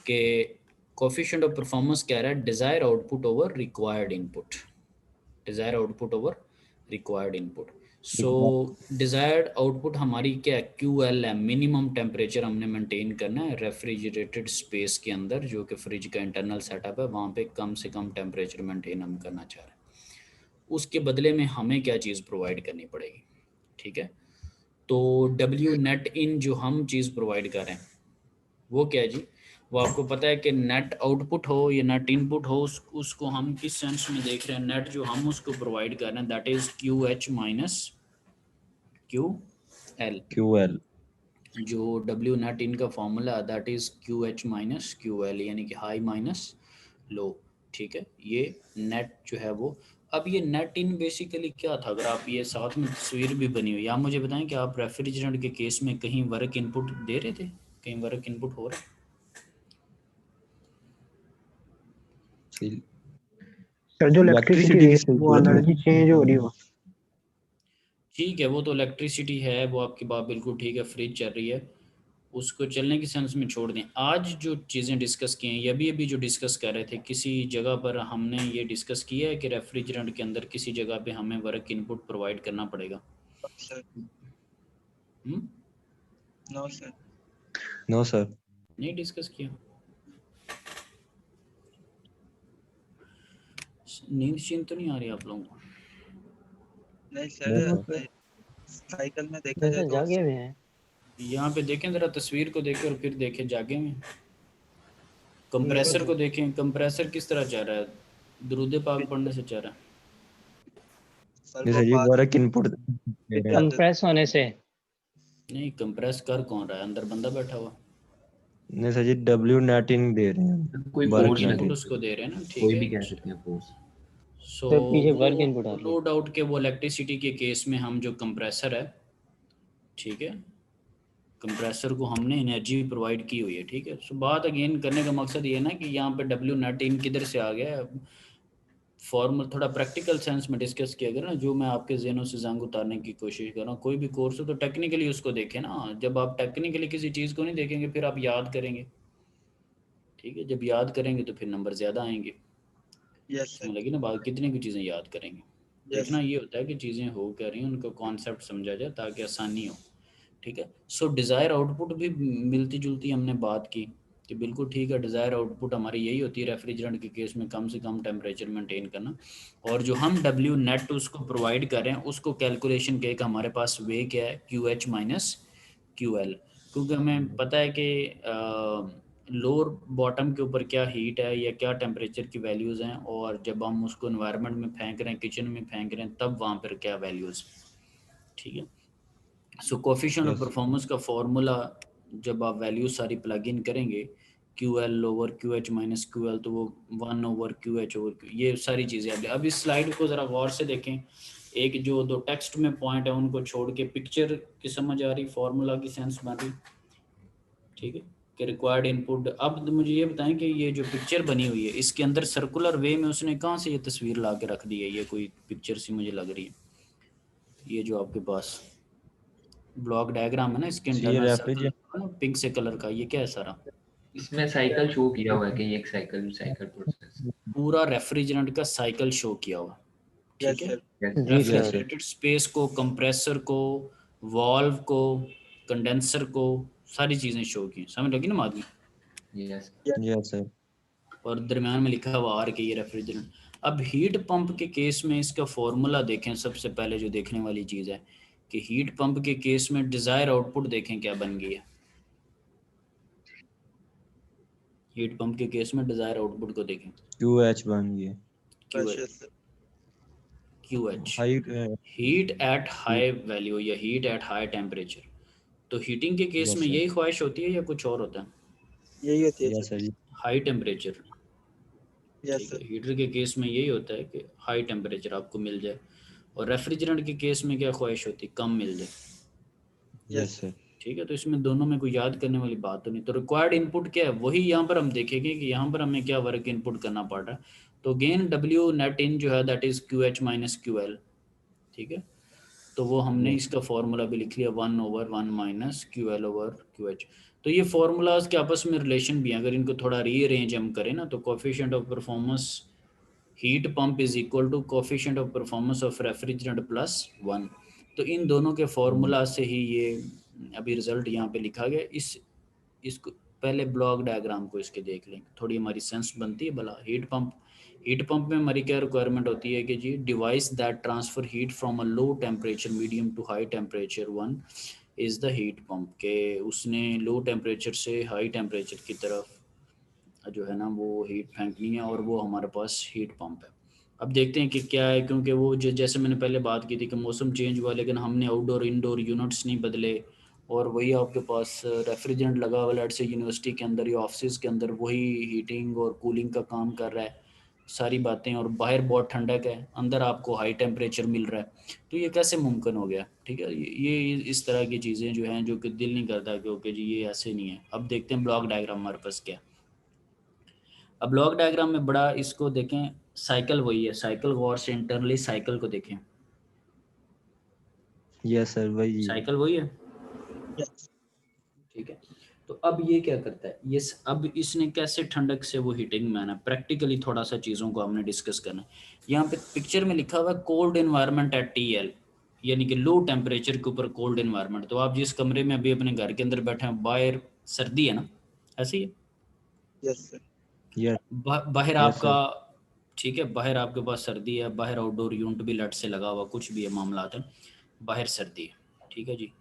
S2: कि कोफिशिएंट ऑफ परफॉर्मेंस कह रहा है desire output over required input, desire output over required input. So desired output हमारी क्या है, QL है, मिनिमम टेम्परेचर हमने मेंटेन करना है रेफ्रिजरेटेड स्पेस के अंदर, जो कि फ्रिज का इंटरनल सेटअप है, वहाँ पे कम से कम टेम्परेचर मेंटेन हम करना चाह रहे हैं। उसके बदले में हमें क्या चीज़ प्रोवाइड करनी पड़ेगी, ठीक है। तो W नेट इन जो हम चीज़ प्रोवाइड कर रहे हैं वो क्या है जी, वो आपको पता है कि नेट आउटपुट हो या नेट इनपुट हो, उसको हम किस सेंस में देख रहे हैं, नेट जो हम उसको प्रोवाइड कर रहे हैं that is QH minus QL।
S6: QL
S2: जो W नेट इन का formula that is QH minus QL, यानी कि हाई माइनस लो, ठीक है। ये नेट जो है वो, अब ये नेट इन बेसिकली क्या था, अगर आप ये साथ में तस्वीर भी बनी हुई, आप मुझे बताएं कि आप रेफ्रिजरेंट के केस में कहीं वर्क इनपुट दे रहे थे, कहीं वर्क इनपुट हो रहा है?
S1: सर जो इलेक्ट्रिसिटी है वो एनर्जी चेंज हो रही हो।
S2: ठीक है, वो तो इलेक्ट्रिसिटी है, वो आपकी बात बिल्कुल ठीक है, फ्रिज चल रही है, उसको चलने की सेंस में छोड़ दें। आज जो चीज़ें डिस्कस की हैं, ये अभी जो डिस्कस कर रहे थे, किसी जगह पर हमने ये डिस्कस किया है कि रेफ्रिजरेंट के अंदर किसी जगह पे हमें वर्क इनपुट प्रोवाइड करना पड़ेगा?
S4: सर
S2: हम्म,
S4: नो सर
S6: नो सर।
S2: नहीं डिस्कस किया। नींद शींद तो नहीं आ रही आप लोगों को?
S4: नहीं सर, साइकिल में देखा जाए
S3: जैसे
S4: तो
S3: जागे हुए हैं।
S2: यहाँ पे देखें ज़रा, तस्वीर को देखें और फिर देखें जागे में। कंप्रेसर को देखें, कंप्रेसर किस तरह चल रहा है, दुरूद पाक पढ़ने से चल रहा है।
S4: सर
S6: नहीं
S4: वो
S6: सर जी,
S4: बात
S6: वर्क इनपुट दे रहे हैं।
S3: कंप्रेस होने से
S2: नहीं, कंप्रेस कर कौन रहा है, अंदर बंदा बैठा हुआ,
S6: नहीं सर जी, W नेट इन दे रहे हैं,
S11: कोई
S6: वर्क
S11: फोर्स
S6: नेट
S2: इनपुट
S6: इन।
S2: उसको दे रहे हैं ना, ठीक
S11: कोई
S2: है।
S11: भी कह सकते हैं फोर्स।
S2: सो
S3: तो पीछे वर्क इनपुट आ रही
S2: नो
S3: है।
S2: डाउट के वो इलेक्ट्रिसिटी के केस में हम जो कंप्रेसर है, ठीक है, कंप्रेसर को हमने एनर्जी प्रोवाइड की हुई है, ठीक है। सो बात अगेन करने का मकसद ये है ना कि यहाँ पे W नेट इन किधर से आ गया है, फॉर्मल थोड़ा प्रैक्टिकल सेंस में डिस्कस किया गया ना, जो मैं आपके ज़हनों से जंग उतारने की कोशिश कर रहा हूँ। कोई भी कोर्स हो तो टेक्निकली उसको देखें ना, जब आप टेक्निकली किसी चीज़ को नहीं देखेंगे फिर आप याद करेंगे, ठीक है, जब याद करेंगे तो फिर नंबर ज़्यादा आएंगे,
S4: यस
S2: समझ
S4: सर
S2: लगी ना बात, कितनी कुछ चीज़ें याद करेंगे। देखना ये होता है कि चीज़ें हो क्या रही हैं, उनका कॉन्सेप्ट समझा जाए ताकि आसानी हो, ठीक है। सो डिज़ायर आउटपुट भी मिलती जुलती हमने बात की कि बिल्कुल ठीक है, डिज़ायर आउटपुट हमारी यही होती है रेफ्रिजरेंट के केस में कम से कम टेम्परेचर मेंटेन करना, और जो हम W नेट उसको प्रोवाइड कर रहे हैं उसको कैलकुलेशन के एक हमारे पास वे क्या है, QH माइनस QL, क्योंकि हमें पता है कि लोअर बॉटम के ऊपर क्या हीट है या क्या टेम्परेचर की वैल्यूज़ हैं, और जब हम उसको एनवायरनमेंट में फेंक रहे हैं, किचन में फेंक रहे हैं, तब वहाँ पर क्या वैल्यूज़, ठीक है। सो कोफिशिएंट ऑफ परफॉर्मेंस का फॉर्मूला जब आप वैल्यू सारी प्लग इन करेंगे, QL over QH minus QL, तो वो 1 ओवर QH ओवर Q, ये सारी चीज़ें। अब इस स्लाइड को ज़रा गौर से देखें, एक जो दो टेक्स्ट में पॉइंट है उनको छोड़ के पिक्चर की समझ आ रही, फार्मूला की सेंस बन रही, ठीक है, कि रिक्वायर्ड इनपुट। अब मुझे ये बताएं कि ये जो पिक्चर बनी हुई है इसके अंदर सर्कुलर वे में उसने कहाँ से ये तस्वीर ला के रख दी है, ये कोई पिक्चर सी मुझे लग रही है, ये जो आपके पास ब्लॉक डायग्राम है ना, इसके इंटरनल सर्कल पिंक से कलर का, ये क्या है सारा?
S11: इसमें साइकिल शो किया हुआ है कि एक साइकिल प्रोसेस,
S2: पूरा रेफ्रिजरेंट का साइकिल शो किया हुआ, ठीक है।
S3: जी
S2: रेफ्रिजरेटेड स्पेस को, कंप्रेसर को, वाल्व को, कंडेंसर को, सारी चीज़ें शो की, समझ लगी ना मादमी?
S11: Yes
S6: sir.
S2: और दरम्यान में लिखा हुआ आर के, ये रेफ्रिजरेंट। अब हीट पंप के केस में इसका फॉर्मूला देखें, सबसे पहले जो देखने वाली चीज़ है कि हीट पंप के केस में डिज़ायर आउटपुट देखें क्या बन गई है। हीट पंप के केस में डिज़ायर आउटपुट को देखें,
S6: QH बन गई है।
S2: QH heat at high value या हीट एट हाई टेम्परेचर। तो हीटिंग के केस में यही ख्वाहिश होती है या कुछ और होता है?
S4: यही होती है
S6: sir.
S2: High temperature,
S4: yes sir.
S2: Heater के केस में यही होता है कि हाई टेम्परेचर आपको मिल जाए, और रेफ्रिजरेंट के केस में क्या ख्वाहिश होती है, कम मिल जाए।
S6: Yes sir.
S2: ठीक है। तो इसमें दोनों में कोई याद करने वाली बात तो नहीं। तो रिक्वायर्ड इनपुट क्या है, वही यहाँ पर हम देखेंगे कि यहाँ पर हमें क्या वर्क इनपुट करना पड़ रहा है। तो गेन W नेट इन जो है that is QH minus QL, ठीक है। तो वो हमने इसका फॉर्मूला भी लिख लिया 1/1 माइनस QL/QH। तो ये फॉर्मूलाज के आपस में रिलेशन भी हैं, अगर इनको थोड़ा रीअरेंज हम करें ना, तो coefficient of performance heat pump is equal to coefficient of performance of refrigerant plus 1। तो इन दोनों के फॉर्मूला से ही ये अभी रिजल्ट यहाँ पे लिखा गया। इसको पहले ब्लॉक डायग्राम को इसके देख लें, थोड़ी हमारी सेंस बनती है। भला हीट पंप में हमारी क्या रिक्वायरमेंट होती है कि जी device that transfer heat from a low temperature medium to high temperature 1 is the heat pump, के उसने लो टेम्परेचर से हाई टेम्परेचर की तरफ जो है ना वो हीट फेंकनी है, और वो हमारे पास हीट पंप है। अब देखते हैं कि क्या है, क्योंकि वो जैसे मैंने पहले बात की थी कि मौसम चेंज हुआ, लेकिन हमने आउटडोर इंडोर यूनिट्स नहीं बदले, और वही आपके पास रेफ्रिजरेंट लगा हुआ लेट से यूनिवर्सिटी के अंदर या ऑफिस के अंदर वही हीटिंग और कूलिंग का काम कर रहा है, सारी बातें, और बाहर बहुत ठंडक है, अंदर आपको हाई टेम्परेचर मिल रहा है। तो ये कैसे मुमकिन हो गया? ठीक है, ये इस तरह की चीज़ें जो हैं जो कि दिल नहीं करता कि ओके जी ये ऐसे नहीं है। अब देखते हैं ब्लॉक डायग्राम हमारे पास क्या है। अब ब्लॉक डायग्राम में बड़ा इसको देखें, साइकिल वही है, साइकिल गौर से इंटरनली साइकिल को देखें।
S6: यस सर वही
S2: साइकिल वही है, ठीक है। तो अब ये क्या करता है, ये अब इसने कैसे ठंडक से वो हीटिंग में आना, प्रैक्टिकली थोड़ा सा चीज़ों को हमने डिस्कस करना है। यहाँ पे पिक्चर में लिखा हुआ है कोल्ड एनवायरनमेंट एट TL, यानी कि लो टेम्परेचर के ऊपर कोल्ड एनवायरनमेंट। तो आप जिस कमरे में अभी अपने घर के अंदर बैठे हैं, बाहर सर्दी है ना, ऐसे ही है?
S4: Yes sir.
S2: बाहर आपका, ठीक है, बाहर आपके पास सर्दी है, बाहर आउटडोर यूनिट भी लट से लगा हुआ, कुछ भी है मामला है, बाहर सर्दी है, ठीक है जी।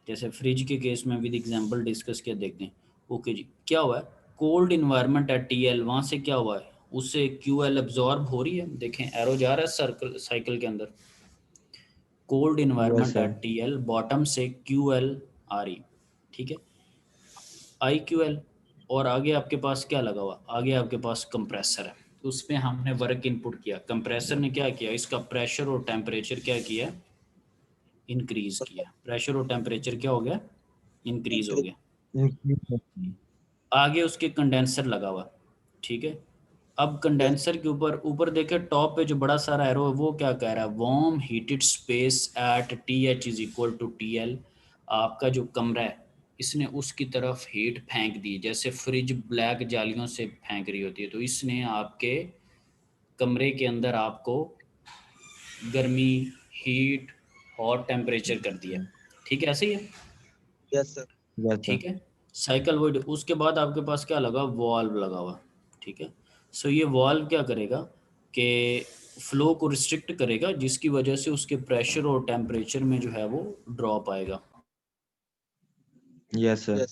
S2: जैसे फ्रिज के केस में विद एग्जांपल डिस्कस किया, देखते हैं। ओके जी, क्या हुआ है, कोल्ड इन्वायरमेंट एट TL, वहाँ से क्या हुआ है, उससे QL एब्जॉर्ब हो रही है। देखें एरो जा रहा है सर्कल साइकिल के अंदर, cold environment at TL, bottom से QL आ रही, ठीक है, IQL। और आगे आपके पास क्या लगा हुआ, आगे आपके पास कंप्रेसर है, तो उस पर हमने वर्क इनपुट किया। कंप्रेसर ने क्या किया, इसका प्रेशर और टेम्परेचर क्या किया, इंक्रीज किया। प्रेशर और टेम्परेचर क्या हो गया, इंक्रीज हो गया। आगे उसके कंडेंसर लगा हुआ, ठीक है। अब कंडेंसर के ऊपर देखे टॉप पे जो बड़ा सारा एरो है, वो क्या कह रहा है, warm heated space at TH is equal to TL। आपका जो कमरा है, इसने उसकी तरफ हीट फेंक दी, जैसे फ्रिज ब्लैक जालियों से फेंक रही होती है, तो इसने आपके कमरे के अंदर आपको गर्मी, हीट, हॉट टेम्परेचर कर दिया, ठीक है, ऐसे ही है।
S4: Yes sir.
S2: ठीक है, साइकिल वोइड। उसके बाद आपके पास क्या लगा, वॉल्व लगा हुआ, ठीक है। सो ये वॉल्व क्या करेगा कि फ्लो को रिस्ट्रिक्ट करेगा, जिसकी वजह से उसके प्रेशर और टेम्परेचर में जो है वो ड्रॉप आएगा।
S6: Yes sir.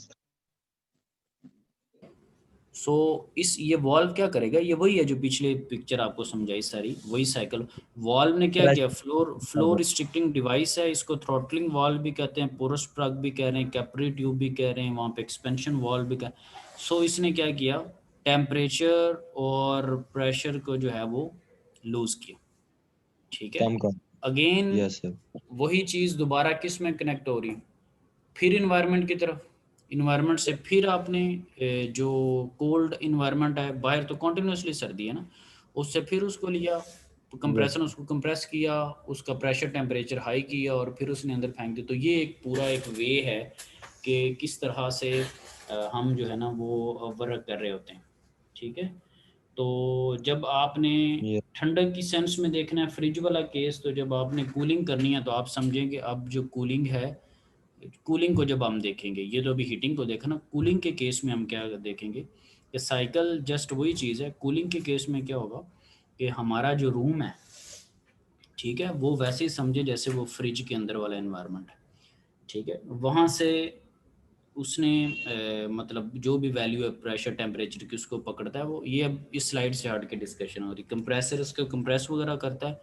S2: सो ये वॉल्व क्या करेगा, ये वही है जो पिछले पिक्चर आपको समझाई सारी, वही साइकिल। वॉल्व ने क्या किया, फ्लो रिस्ट्रिक्टिंग डिवाइस है, इसको थ्रॉटलिंग वॉल्व भी कहते हैं, पोरस प्लग भी कह रहे हैं, कैपरी ट्यूब भी कह रहे हैं, वहाँ पे एक्सपेंशन वॉल्व भी कह। सो इसने क्या किया, टेम्परेचर और प्रेशर को जो है वो लूज किया, ठीक है। अगेन वही चीज़ दोबारा किस में कनेक्ट हो रही, फिर इन्वायरमेंट की तरफ। इन्वायरमेंट से फिर आपने जो कोल्ड इन्वायरमेंट है, बाहर तो कॉन्टिन्यूसली सर्दी है ना, उससे फिर उसको लिया कंप्रेसर, उसको कंप्रेस किया, उसका प्रेशर टेम्परेचर हाई किया, और फिर उसने अंदर फेंक दिया। तो ये एक पूरा एक वे है कि किस तरह से हम जो है ना वो वर्क कर रहे होते हैं, ठीक है। तो जब आपने ठंडक की सेंस में देखना है फ्रिज वाला केस, तो जब आपने कूलिंग करनी है तो आप समझेंगे अब जो कूलिंग है, कूलिंग को जब हम देखेंगे, ये तो अभी हीटिंग को देखा ना, कूलिंग के केस में हम क्या देखेंगे कि साइकिल जस्ट वही चीज़ है। कूलिंग के केस में क्या होगा कि हमारा जो रूम है, ठीक है, वो वैसे ही समझे जैसे वो फ्रिज के अंदर वाला एनवायरनमेंट है, ठीक है। वहाँ से उसने मतलब जो भी वैल्यू है प्रेशर टेम्परेचर की उसको पकड़ता है वो। ये अब इस स्लाइड से हट के डिस्कशन हो रही, कंप्रेसर उसको कंप्रेस वगैरह करता है,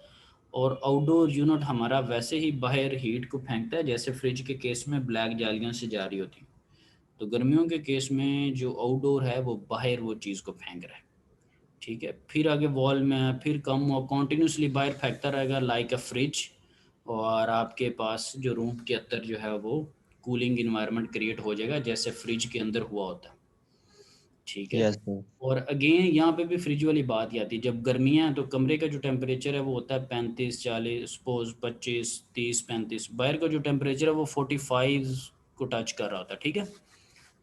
S2: और आउटडोर यूनिट हमारा वैसे ही बाहर हीट को फेंकता है जैसे फ्रिज के केस में ब्लैक जालियाँ से जा रही होती। तो गर्मियों के केस में जो आउटडोर है वो बाहर वो चीज़ को फेंक रहा है, ठीक है। फिर आगे वॉल में फिर कम और कॉन्टीन्यूसली बाहर फेंकता रहेगा लाइक अ फ्रिज, और आपके पास जो रूम के अंदर जो है वो कूलिंग इन्वायरमेंट क्रिएट हो जाएगा जैसे फ्रिज के अंदर हुआ होता है, ठीक है।
S6: Yes sir.
S2: और अगेन यहाँ पे भी फ्रिज वाली बात ही आती है, जब गर्मियाँ हैं तो कमरे का जो टेम्परेचर है वो होता है 35-40, सपोज 25-30-35, बाहर का जो टेम्परेचर है वो 45 को टच कर रहा होता है, ठीक है।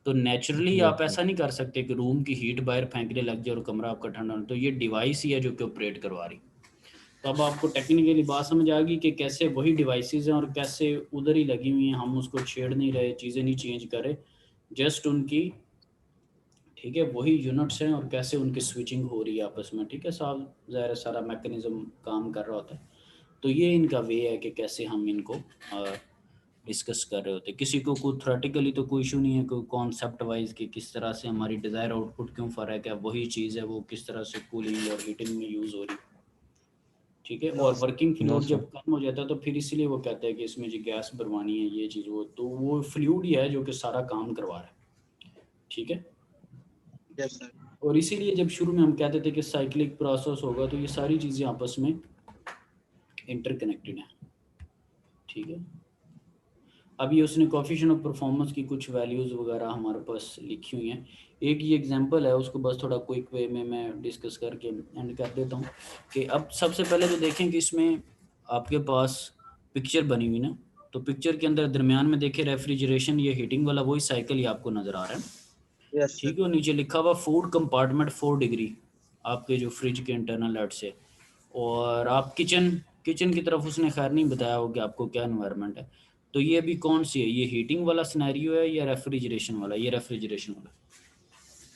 S2: तो नेचुरली
S6: यस
S2: आप
S6: सर।
S2: ऐसा नहीं कर सकते कि रूम की हीट बाहर फेंकने लग जाए और कमरा आपका ठंडा हो, तो ये डिवाइस ही है जो कि ऑपरेट करवा रही। तो अब आपको टेक्निकली बात समझ आ गई कि कैसे वही डिवाइसेस हैं और कैसे उधर ही लगी हुई हैं, हम उसको छेड़ नहीं रहे, चीज़ें नहीं चेंज कर रहे, जस्ट उनकी, ठीक है, वही यूनिट्स हैं और कैसे उनकी स्विचिंग हो रही है आपस में, ठीक है साहब, ज़ाहिर सारा मैकेनिज्म काम कर रहा होता है। तो ये इनका वे है कि कैसे हम इनको डिस्कस कर रहे होते हैं। किसी को कोई थ्योरेटिकली तो कोई इशू नहीं है, कोई कॉन्सेप्ट वाइज कि किस तरह से हमारी डिज़ायर आउटपुट क्यों फ़र्क है, वही चीज़ है वो किस तरह से कूलिंग और हीटिंग में यूज़ हो रही है, ठीक है। और वर्किंग फ्लूइड जब कम हो जाता है तो फिर इसीलिए वो कहते हैं कि इसमें जो गैस भरवानी है ये चीज़, वो तो वो फ्लूइड ही है जो कि सारा काम करवा रहा है, ठीक है।
S4: Yes sir.
S2: और इसीलिए जब शुरू में हम कहते थे कि साइक्लिक प्रोसेस होगा, तो ये सारी चीज़ें आपस में इंटरकनेक्टेड हैं, ठीक है। अभी उसने कोफिशिएंट ऑफ परफॉर्मेंस की कुछ वैल्यूज़ वगैरह हमारे पास लिखी हुई हैं। एक ये एग्जांपल है, उसको बस थोड़ा क्विक वे में मैं डिस्कस करके एंड कर देता हूँ कि अब सबसे पहले तो देखें कि इसमें आपके पास पिक्चर बनी हुई ना, तो पिक्चर के अंदर दरमियान में देखें रेफ्रिजरेशन, ये हीटिंग वाला वही साइकिल ही आपको नज़र आ रहा है,
S4: यस
S2: ठीक है। और नीचे लिखा हुआ फूड कंपार्टमेंट 4 डिग्री आपके जो फ्रिज के इंटरनल हेड से, और आप किचन की तरफ उसने खैर नहीं बताया हो कि आपको क्या एनवायरनमेंट है। तो ये अभी कौन सी है, ये हीटिंग वाला सिनेरियो है या रेफ्रिजरेशन वाला, ये रेफ्रिजरेशन वाला,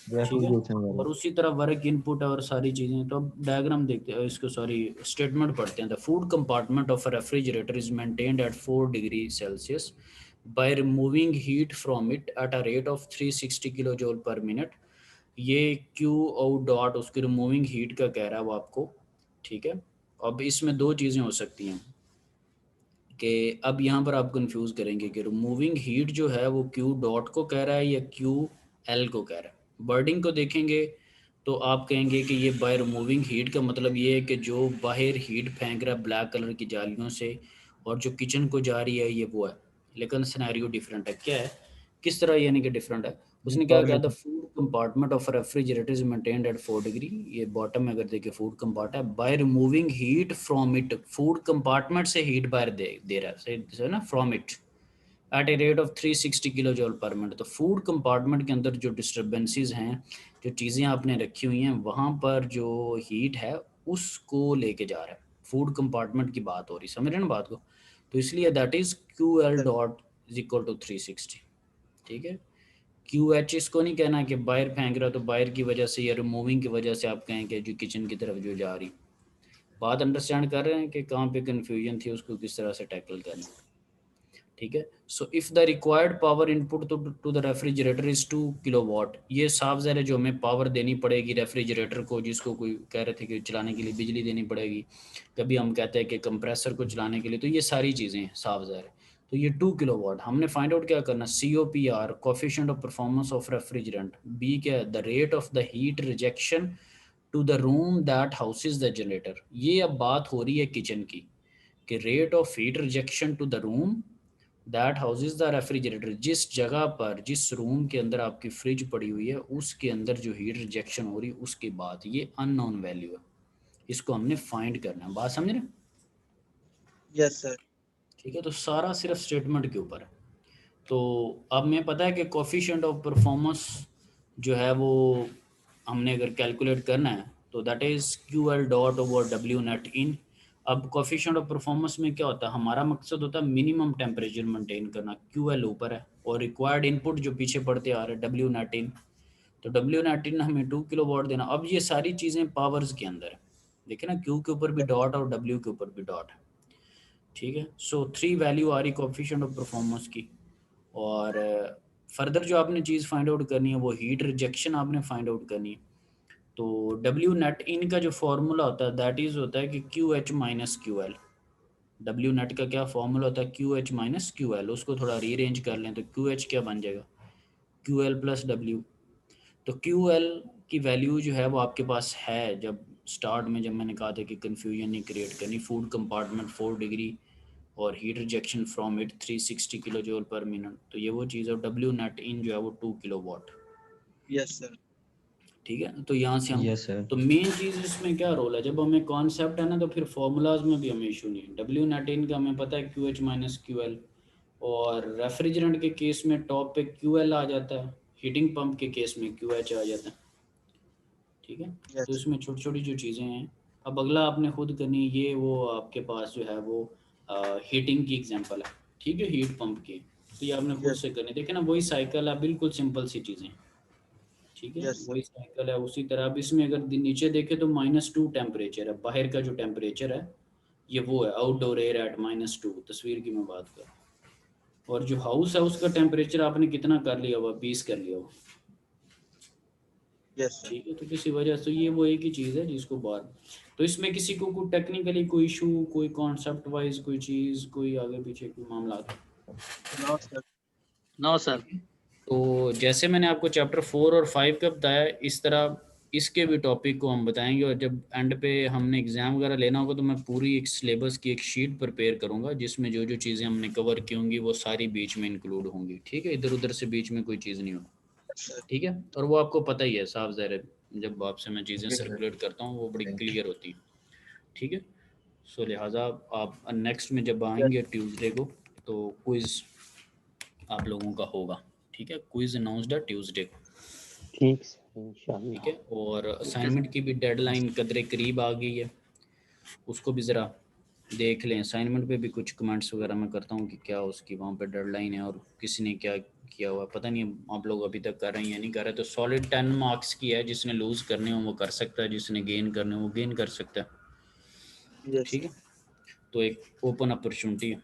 S2: ठीक है।
S6: रेफ्रिजरेशन वाला।
S2: और उसी तरह वर्क इनपुट और सारी चीज़ें। तो अब डायग्राम देखते हैं, इसको सॉरी स्टेटमेंट पढ़ते हैं। The food compartment of a refrigerator is maintained eight 4 degree Celsius by removing heat from it at a rate of 360 kilo joule पर मिनट। ये Q आउट डॉट उसकी रिमूविंग हीट का कह रहा है वो आपको, ठीक है। अब इसमें दो चीज़ें हो सकती हैं कि अब यहाँ पर आप कंफ्यूज करेंगे कि रिमूविंग हीट जो है वो Q डॉट को कह रहा है या QL को कह रहा है। बर्डिंग को देखेंगे तो आप कहेंगे कि ये बाय रिमूविंग हीट का मतलब ये है कि जो बाहर हीट फेंक रहा है ब्लैक कलर की जालियों से और जो किचन को जा रही है ये वो है, लेकिन सिनेरियो डिफरेंट है। क्या है, किस तरह यानी कि डिफरेंट है, उसने क्या कहा था food compartment of refrigerator is maintained eight 4 degree, ये बॉटम में अगर देखिए फूड कंपार्ट है, by removing heat from it, food compartment से हीट बाहर दे रहा है ना, from it at a rate of 360 kilo joule पर मिनट। तो फूड कंपार्टमेंट के अंदर जो डिस्टर्बेंसेस हैं, जो चीज़ें आपने रखी हुई हैं, वहाँ पर जो हीट है उसको लेके जा रहा है, फूड कंपार्टमेंट की बात हो रही, समझ रहे हैं ना बात को। तो इसलिए that is QL dot is equal to 360, ठीक है। QH इसको नहीं कहना कि बाहर फेंक रहा तो बाहर की वजह से या रिमूविंग की वजह से आप कहें कि जो किचन की तरफ जो जा रही, बात अंडरस्टैंड कर रहे हैं कि कहाँ पे कन्फ्यूजन थी, उसको किस तरह से टैकल करना, ठीक है। So if the required power input to the refrigerator is 2 kilowatt, ये साफ ज़ाहिर है जो हमें पावर देनी पड़ेगी रेफ्रिजरेटर को, जिसको कोई कह रहे थे कि चलाने के लिए बिजली देनी पड़ेगी, कभी हम कहते हैं कि कंप्रेसर को चलाने के लिए, तो ये सारी चीज़ें हैं साफ ज़ाहिर है। तो ये 2 किलोवाट हमने फाइंड आउट क्या करना, COPR coefficient of performance of refrigerant, B क्या है the rate of the heat rejection to the room that houses the generator. ये अब बात हो रही है किचन की कि rate of heat rejection to the room that houses the refrigerator, जिस जगह पर जिस रूम के अंदर आपकी फ्रिज पड़ी हुई है उसके अंदर जो हीट रिजेक्शन हो रही है उसके बाद, ये अननोन वैल्यू है, इसको हमने फाइंड करना है, बात समझ रहे हैं।
S4: Yes sir.
S2: ठीक है, तो सारा सिर्फ स्टेटमेंट के ऊपर है। तो अब मैं पता है कि कोफिशिएंट ऑफ परफॉर्मेंस जो है वो हमने अगर कैलकुलेट करना है तो that is QL dot over W net in. अब कोफिशिएंट ऑफ परफॉर्मेंस में क्या होता है, हमारा मकसद होता है मिनिमम टेम्परेचर मेंटेन करना, QL ऊपर है और रिक्वायर्ड इनपुट जो पीछे पढ़ते आ रहे हैं W नेट इन, तो W नेट इन हमें 2 किलोवाट देना। अब ये सारी चीज़ें पावर्स के अंदर है, देखिए ना, Q के ऊपर भी डॉट और W के ऊपर भी डॉट है, ठीक है। सो 3 वैल्यू आ रही कोफिशिएंट ऑफ परफॉर्मेंस की। और फर्दर जो आपने चीज़ फाइंड आउट करनी है वो हीट रिजेक्शन आपने फाइंड आउट करनी है। तो W नेट इन का जो फॉर्मूला होता है दैट इज़ होता है कि QH minus QL। W net का क्या फॉर्मूला होता है, QH माइनस QL, उसको थोड़ा रीअरेंज कर लें तो QH क्या बन जाएगा, QL प्लस W। तो QL की वैल्यू जो है वो आपके पास है, जब स्टार्ट में जब मैंने कहा था कि कन्फ्यूजन नहीं क्रिएट करनी, फूड कंपार्टमेंट 4 डिग्री और heat rejection from it 360 kilo joule पर मिनट। तो ये वो चीज़ है। डब्ल्यू नेट इन जो है वो 2 किलोवाट।
S4: Yes sir.
S2: ठीक है, तो यहाँ से हम
S6: यस सर।
S2: तो मेन चीज़ इसमें क्या रोल है, जब हमें कॉन्सेप्ट है ना तो फिर फॉर्मूलाज में भी हमें इशू नहीं है। डब्ल्यू नेट इन का हमें पता है QH माइनस QL, और रेफ्रिजरेंट के केस में टॉप पे QL आ जाता है, हीटिंग पंप के केस में QH आ जाता है। ठीक है, तो इसमें छोटी छोटी जो चीज़ें हैं। अब अगला आपने खुद करनी है, ये वो आपके पास जो है वो हीटिंग की एग्जांपल है। ठीक है, हीट पंप की, तो ये आपने खुद से करनी। देखे ना, वही साइकिल है, बिल्कुल सिंपल सी चीज़ें। ठीक है, वही साइकिल है। उसी तरह अब इसमें अगर नीचे देखे तो -2 टेम्परेचर है, बाहर का जो टेम्परेचर है ये वो है, आउटडोर एयर एट -2, तस्वीर की मैं बात कर। और जो हाउस है उसका टेम्परेचर आपने कितना कर लिया हुआ, 20 कर लिया हुआ। ठीक है, तो किसी वजह से ये वो एक ही चीज़ है जिसको बार। तो इसमें किसी को कोई टेक्निकली कोई इशू, कोई कॉन्सेप्ट वाइज कोई चीज़, कोई आगे पीछे कोई मामला?
S4: No sir.
S2: तो जैसे मैंने आपको चैप्टर 4 और 5 का बताया, इस तरह इसके भी टॉपिक को हम बताएंगे। और जब एंड पे हमने एग्ज़ाम वगैरह लेना होगा तो मैं पूरी एक सिलेबस की एक शीट प्रिपेयर करूंगा जिसमें जो जो चीज़ें हमने कवर की होंगी वो सारी बीच में इंक्लूड होंगी। ठीक है, इधर उधर से बीच में कोई चीज़ नहीं होगी। ठीक है, और वो आपको पता ही है, साफ ज़ाहिर है, जब आपसे मैं चीज़ें सर्कुलेट करता हूँ वो बड़ी क्लियर होती हैं। ठीक है, सो लिहाजा आप नेक्स्ट में जब आएंगे ट्यूसडे को तो क्विज़ आप लोगों का होगा। ठीक है, क्विज़ अनाउंस्ड है ट्यूसडे को।
S3: ठीक इंशाल्लाह।
S2: ठीक है, और असाइनमेंट की भी डेडलाइन कदरे करीब आ गई है, उसको भी ज़रा देख लें। असाइनमेंट पे भी कुछ कमेंट्स वगैरह मैं करता हूँ कि क्या उसकी वहाँ पे डेडलाइन है और किसी ने क्या किया हुआ पता नहीं, आप लोग अभी तक कर रहे हैं या नहीं कर रहे। तो सॉलिड 10 मार्क्स की है, जिसने लूज़ करने हो वो कर सकता है, जिसने गेन करने हो वो गेन कर सकता है। ठीक है, तो एक ओपन अपॉर्चुनिटी है।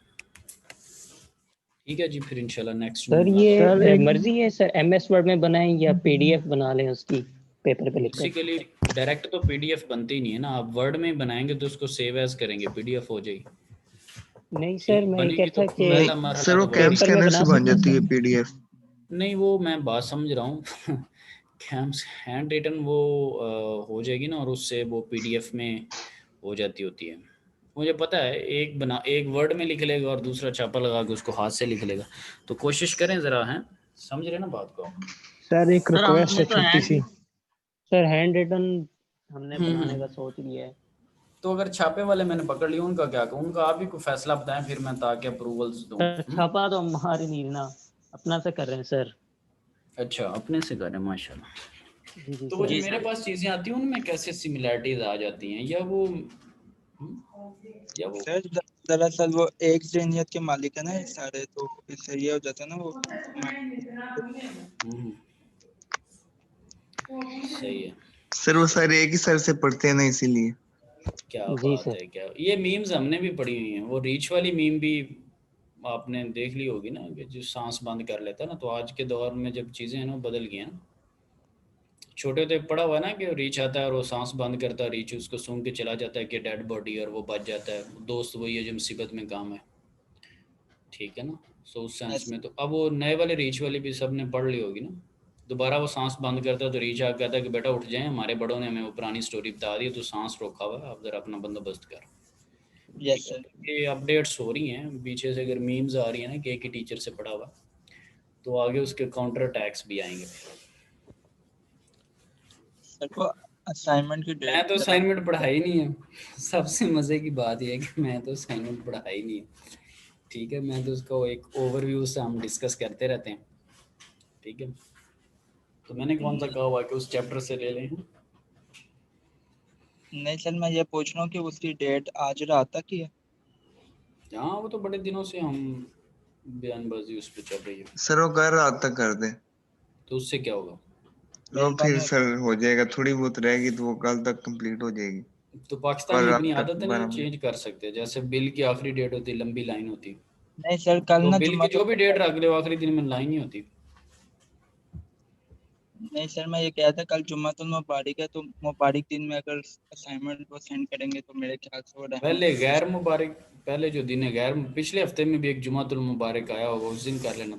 S2: ठीक है जी, फिर इंशाल्लाह नेक्स्ट
S3: सर ये मर्जी है सर, MS वर्ड में बनाएं या PDF बना लें उसकी पेपर पे लिखकर?
S2: बेसिकली डायरेक्ट तो PDF बनती ही नहीं है ना, आप वर्ड में बनाएंगे तो उसको सेव एज करेंगे, PDF हो जाएगी।
S3: नहीं सर, मैं कहता कि
S8: सर वो कैम स्कैनर से बन जाती है PDF।
S2: नहीं, वो मैं बात समझ रहा हूँ कैम्स हैंड रिटन वो हो जाएगी ना, और उससे वो PDF में हो जाती होती है। मुझे पता है, एक वर्ड में लिख लेगा और दूसरा छापा लगा के उसको हाथ से लिख लेगा। तो कोशिश करें ज़रा, हैं समझ रहे ना बात को?
S1: सर एक रिक्वेस्ट है छोटी सी।
S3: सर हैंड रिटन हमने बनाने का सोच लिया है।
S2: तो अगर छापे वाले मैंने पकड़ लिया, उनका क्या कहूँ? उनका आप ही कोई फैसला बताएं फिर मैं ताकि अप्रूवल्स दूं।
S3: छापा तो हम हमारे नहीं ना, अपना से कर रहे हैं सर।
S2: अच्छा, अपने से कर रहे हैं, माशाल्लाह। तो वो जो मेरे पास चीजें आती हैं उनमें कैसे सिमिलैरिटीज आ जाती हैं, या वो
S4: सर दरअसल वो एक ज़हनियत के मालिक है ना ये सारे, तो इससे ये हो जाता है ना वो।
S2: सही है
S8: सर वो सारे एक ही सर से पढ़ते हैं ना, इसीलिए।
S2: क्या बात है, क्या ये मीम्स हमने भी पढ़ी हुई हैं। वो रीच वाली मीम भी आपने देख ली होगी ना, कि जो सांस बंद कर लेता है ना। तो आज के दौर में जब चीजें हैं ना बदल गई हैं ना, छोटे तो पड़ा हुआ है ना कि रीच आता है और वो सांस बंद करता है, रीच उसको सूंघ के चला जाता है कि डेड बॉडी, और वो बच जाता है। दोस्त वही है जो मुसीबत में काम है। ठीक है ना, सो उस सेंस में तो अब वो नए वाले रीच वाली भी सब ने पढ़ ली होगी ना। दोबारा वो सांस बंद करता है तो रीच आ कहता है कि बेटा उठ जाए, हमारे बड़ों ने हमें वो पुरानी स्टोरी बता दी, तो सांस रोका हुआ है, आप जरा अपना बंदोबस्त कर।
S4: Yes sir.
S2: ये अपडेट्स हो रही हैं पीछे से, अगर मीम्स आ रही है ना कि एक ही टीचर से पढ़ा हुआ, तो आगे उसके काउंटर अटैक्स भी आएंगे।
S4: सर को असाइनमेंट की
S2: मैं तो असाइनमेंट पढ़ा ही नहीं है। सबसे मजे की बात यह है कि मैं तो असाइनमेंट पढ़ा ही नहीं है। ठीक है, मैं तो उसको एक ओवरव्यू से हम डिस्कस करते रहते हैं। ठीक है, तो मैंने कौन सा कहा हुआ कि उस चैप्टर से ले लें?
S4: नहीं सर, मैं ये पूछ रहा हूँ कि उसकी डेट आज रात तक ही है।
S2: हाँ, वो तो बड़े दिनों से हम बयानबाजी उस पर चल रही है।
S8: सर वो कल रात तक कर दे
S2: तो उससे क्या होगा?
S8: वो फिर सर हो जाएगा, थोड़ी बहुत रहेगी तो वो कल तक कंप्लीट हो जाएगी।
S2: तो पाकिस्तान में अपनी आदत है ना, चेंज कर सकते हैं। जैसे बिल की आखिरी डेट होती है, लंबी लाइन होती है।
S4: नहीं सर, कल
S2: तो
S4: ना
S2: बिल की जो भी डेट रख ले, आखिरी दिन में लाइन ही होती।
S4: नहीं सर, मैं ये कह था कल जुम्मतुल मुबारक है, तो मुबारक दिन में अगर असाइनमेंट वो सेंड करेंगे तो मेरे ख्याल से वो
S2: पहले गैर मुबारक, पहले जो दिन है गैर, पिछले हफ्ते में भी एक जुम्मतुल मुबारक आया होगा, उस दिन कर लेना।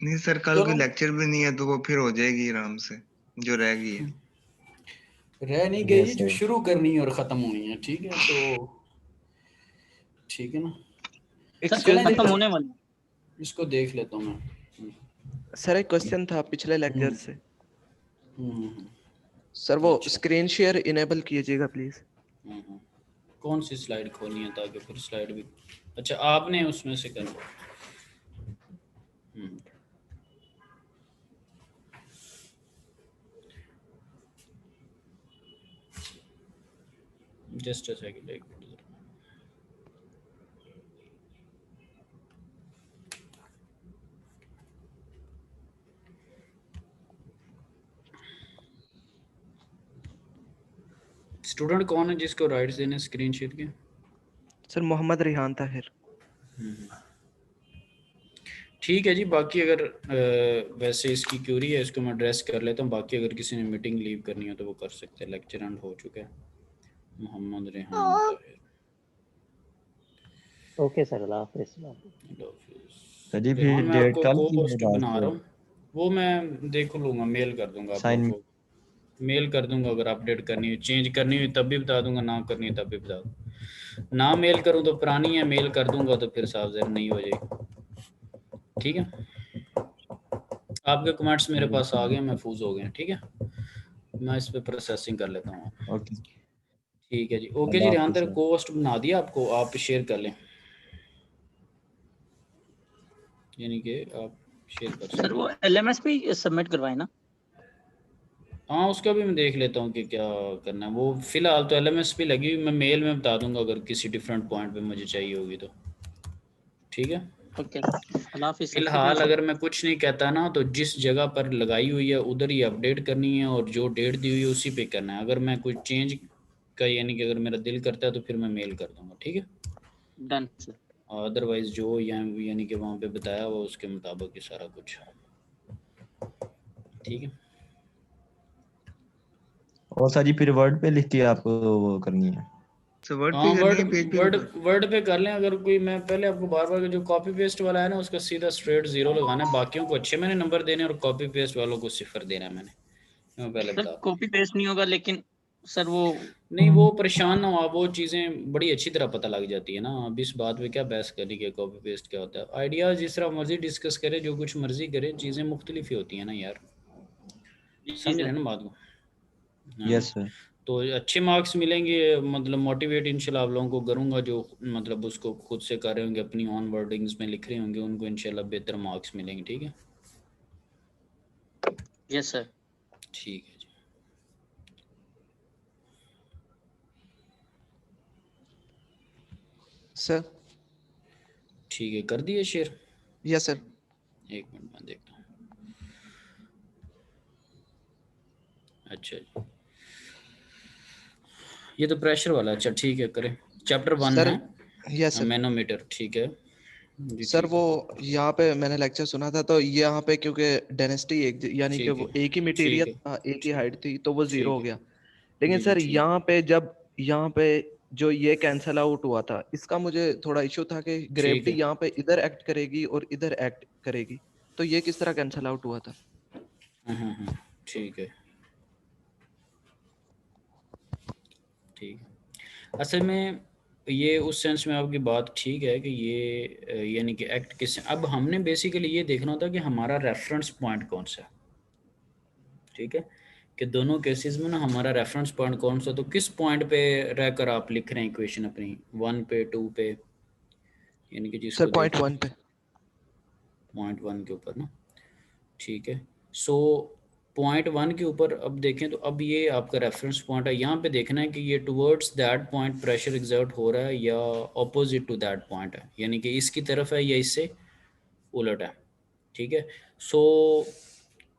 S8: नहीं सर, कल कोई लेक्चर भी नहीं है तो वो फिर हो जाएगी आराम से, जो रह गई है।
S2: रह नहीं गई, जो शुरू करनी है और ख़त्म हुई है। ठीक है, तो ठीक है ना।
S7: एक्सक्यूज मी
S12: खत्म होने वाली।
S2: इसको देख लेता हूँ मैं।
S7: सर, एक क्वेश्चन था पिछले लेक्चर से।
S2: हम्म,
S7: सर वो
S2: अच्छा।
S7: स्क्रीन शेयर इनेबल कीजिएगा प्लीज।
S2: कौन सी स्लाइड खोलनी है ताकि फिर स्लाइड भी, अच्छा आपने उसमें से करना। जस्ट अ सेकंड, एक मिनट। स्टूडेंट कौन है जिसको राइट्स देने स्क्रीन शीट के?
S7: सर मोहम्मद रिहान ताहिर।
S2: ठीक है जी। बाकी अगर वैसे इसकी क्यूरी है, इसको मैं एड्रेस कर लेता हूँ। बाकी अगर किसी ने मीटिंग लीव करनी हो तो वो कर सकते हैं। लेक्चर एंड हो चुका है। मोहम्मद रेहान ताहिर।
S3: ओके सर, अल्लाह हाफिज़।
S6: जी फिर
S2: रेहान, मैं
S6: डेट
S2: आपको
S6: कल
S2: को
S6: की है
S2: पोस्ट बना रहा हूँ, वो मैं देख लूँगा, मेल कर दूंगा आप
S6: साइन।
S2: लोगों को। मेल कर दूंगा, अगर अपडेट करनी हो, चेंज करनी हुई तब भी बता दूंगा, ना करनी है तब भी बता दूंगा। ना मेल करूँ तो पुरानी है, मेल कर दूंगा तो फिर साफ ज़रा नहीं हो जाएगी। ठीक है, आपके कमेंट्स मेरे पास आ गए, महफूज हो गए। ठीक है, मैं इस पे प्रोसेसिंग कर लेता हूँ।
S6: ओके
S2: ठीक है जी। ओके जी
S6: अल्लाह
S2: रेहान,
S6: हाफिज़
S2: तेरे
S6: सर।
S2: पोस्ट बना दिया आपको, आप शेयर कर लें, यानी कि आप शेयर कर
S12: सर
S2: सकते
S12: वो
S2: हैं।
S12: LMS पे सबमिट करवाए ना?
S2: हाँ, उसका भी मैं देख लेता हूँ कि क्या करना है। वो फिलहाल तो LMS पे लगी हुई, मैं मेल में बता दूंगा अगर किसी डिफरेंट पॉइंट पे मुझे चाहिए होगी तो। ठीक है,
S12: ओके, अल्लाह हाफिज़।
S2: फिलहाल अगर मैं कुछ नहीं कहता ना, तो जिस जगह पर लगाई हुई है उधर ही अपडेट करनी है, और जो डेट दी हुई है उसी पे करना है। अगर मैं कुछ चेंज का, यानी कि अगर मेरा दिल करता है तो फिर मैं मेल कर दूंगा। ठीक है,
S12: डन सर।
S2: अदरवाइज जो यानी कि वहाँ पे बताया हुआ उसके मुताबिक ही सारा कुछ। ठीक है,
S6: और सर जी फिर वर्ड पे लिख के आपको वो करनी है।
S8: तो वर्ड
S2: हाँ
S8: पे करनी है, पेज पे भी कर।
S2: वर्ड पे कर लें। अगर कोई, मैं पहले आपको बार बार जो कॉपी पेस्ट वाला है ना, उसका सीधा स्ट्रेट 0 लगाना है। बाकियों को अच्छे मैंने नंबर देने, और कॉपी पेस्ट वालों को 0 देना है। मैं पहले
S12: सर
S2: बता,
S12: कॉपी पेस्ट नहीं होगा, लेकिन सर वो
S2: नहीं वो परेशान ना हो आप, वो चीज़ें बड़ी अच्छी तरह पता लग जाती है ना। अब इस बात पे क्या बहस करनी कि कॉपी पेस्ट क्या होता है। आइडियाज़ जिस तरह मर्जी डिस्कस करे, जो कुछ मर्जी करे, चीज़ें मुख्तलिफ ही होती हैं ना यार।
S12: जी
S2: समझ रहे
S12: सर।
S2: हैं ना बात को? हाँ,
S6: यस सर।
S2: तो अच्छे मार्क्स मिलेंगे। मतलब मोटिवेट इंशाल्लाह आप लोगों को करूँगा, जो मतलब उसको खुद से कर रहे होंगे, अपनी ऑन वर्डिंग्स में लिख रहे होंगे, उनको इंशाल्लाह बेहतर मार्क्स मिलेंगे। ठीक है,
S12: यस सर।
S2: ठीक है जी।
S7: सर
S2: ठीक है, कर दिए शेयर?
S7: Yes sir.
S2: एक मिनट मैं देखता हूँ। अच्छा जी, ये तो प्रेशर वाला। अच्छा ठीक है, करें। चैप्टर 1
S7: सर
S2: है
S7: यस सर।
S2: मैनोमीटर। ठीक है जी,
S7: सर
S2: ठीक
S7: वो
S2: है,
S7: यहाँ पे मैंने लेक्चर सुना था, तो यहाँ पे क्योंकि डेंसिटी एक यानी कि
S2: ठीक
S7: वो
S2: है,
S7: एक ही
S2: ठीक
S7: मटेरियल
S2: है,
S7: था, एक ही
S2: ठीक,
S7: हाइट थी, तो वो जीरो
S2: ठीक
S7: हो
S2: है
S7: गया। लेकिन
S2: जी जी,
S7: सर
S2: ठीक।
S7: यहाँ पे जब यहाँ पे जो ये कैंसल आउट हुआ था, इसका मुझे थोड़ा इशू था कि
S2: ठीक
S7: ग्रेविटी
S2: है,
S7: यहाँ पे इधर एक्ट करेगी और इधर एक्ट करेगी, तो ये किस तरह कैंसल आउट हुआ था?
S2: ठीक है, ठीक है। असल में ये उस सेंस में आपकी बात ठीक है कि ये यानी कि एक्ट किस, अब हमने बेसिकली ये देखना होता है कि हमारा रेफरेंस पॉइंट कौन सा है। ठीक है, कि दोनों केसेस में ना हमारा रेफरेंस पॉइंट कौन सा, तो किस पॉइंट पे रहकर आप लिख रहे हैं इक्वेशन अपनी, 1 पे, 2 पे, यानी कि
S7: सर
S2: जिसको
S7: पॉइंट
S2: देखें
S7: 1 पे।
S2: पॉइंट 1 के ऊपर ना। ठीक है, सो पॉइंट 1 के ऊपर अब देखें तो अब ये आपका रेफरेंस पॉइंट है। यहाँ पे देखना है कि ये towards that point pressure exert हो रहा है या ऑपोजिट टू दैट पॉइंट है, यानी कि इसकी तरफ है या इससे उलट है। ठीक है, सो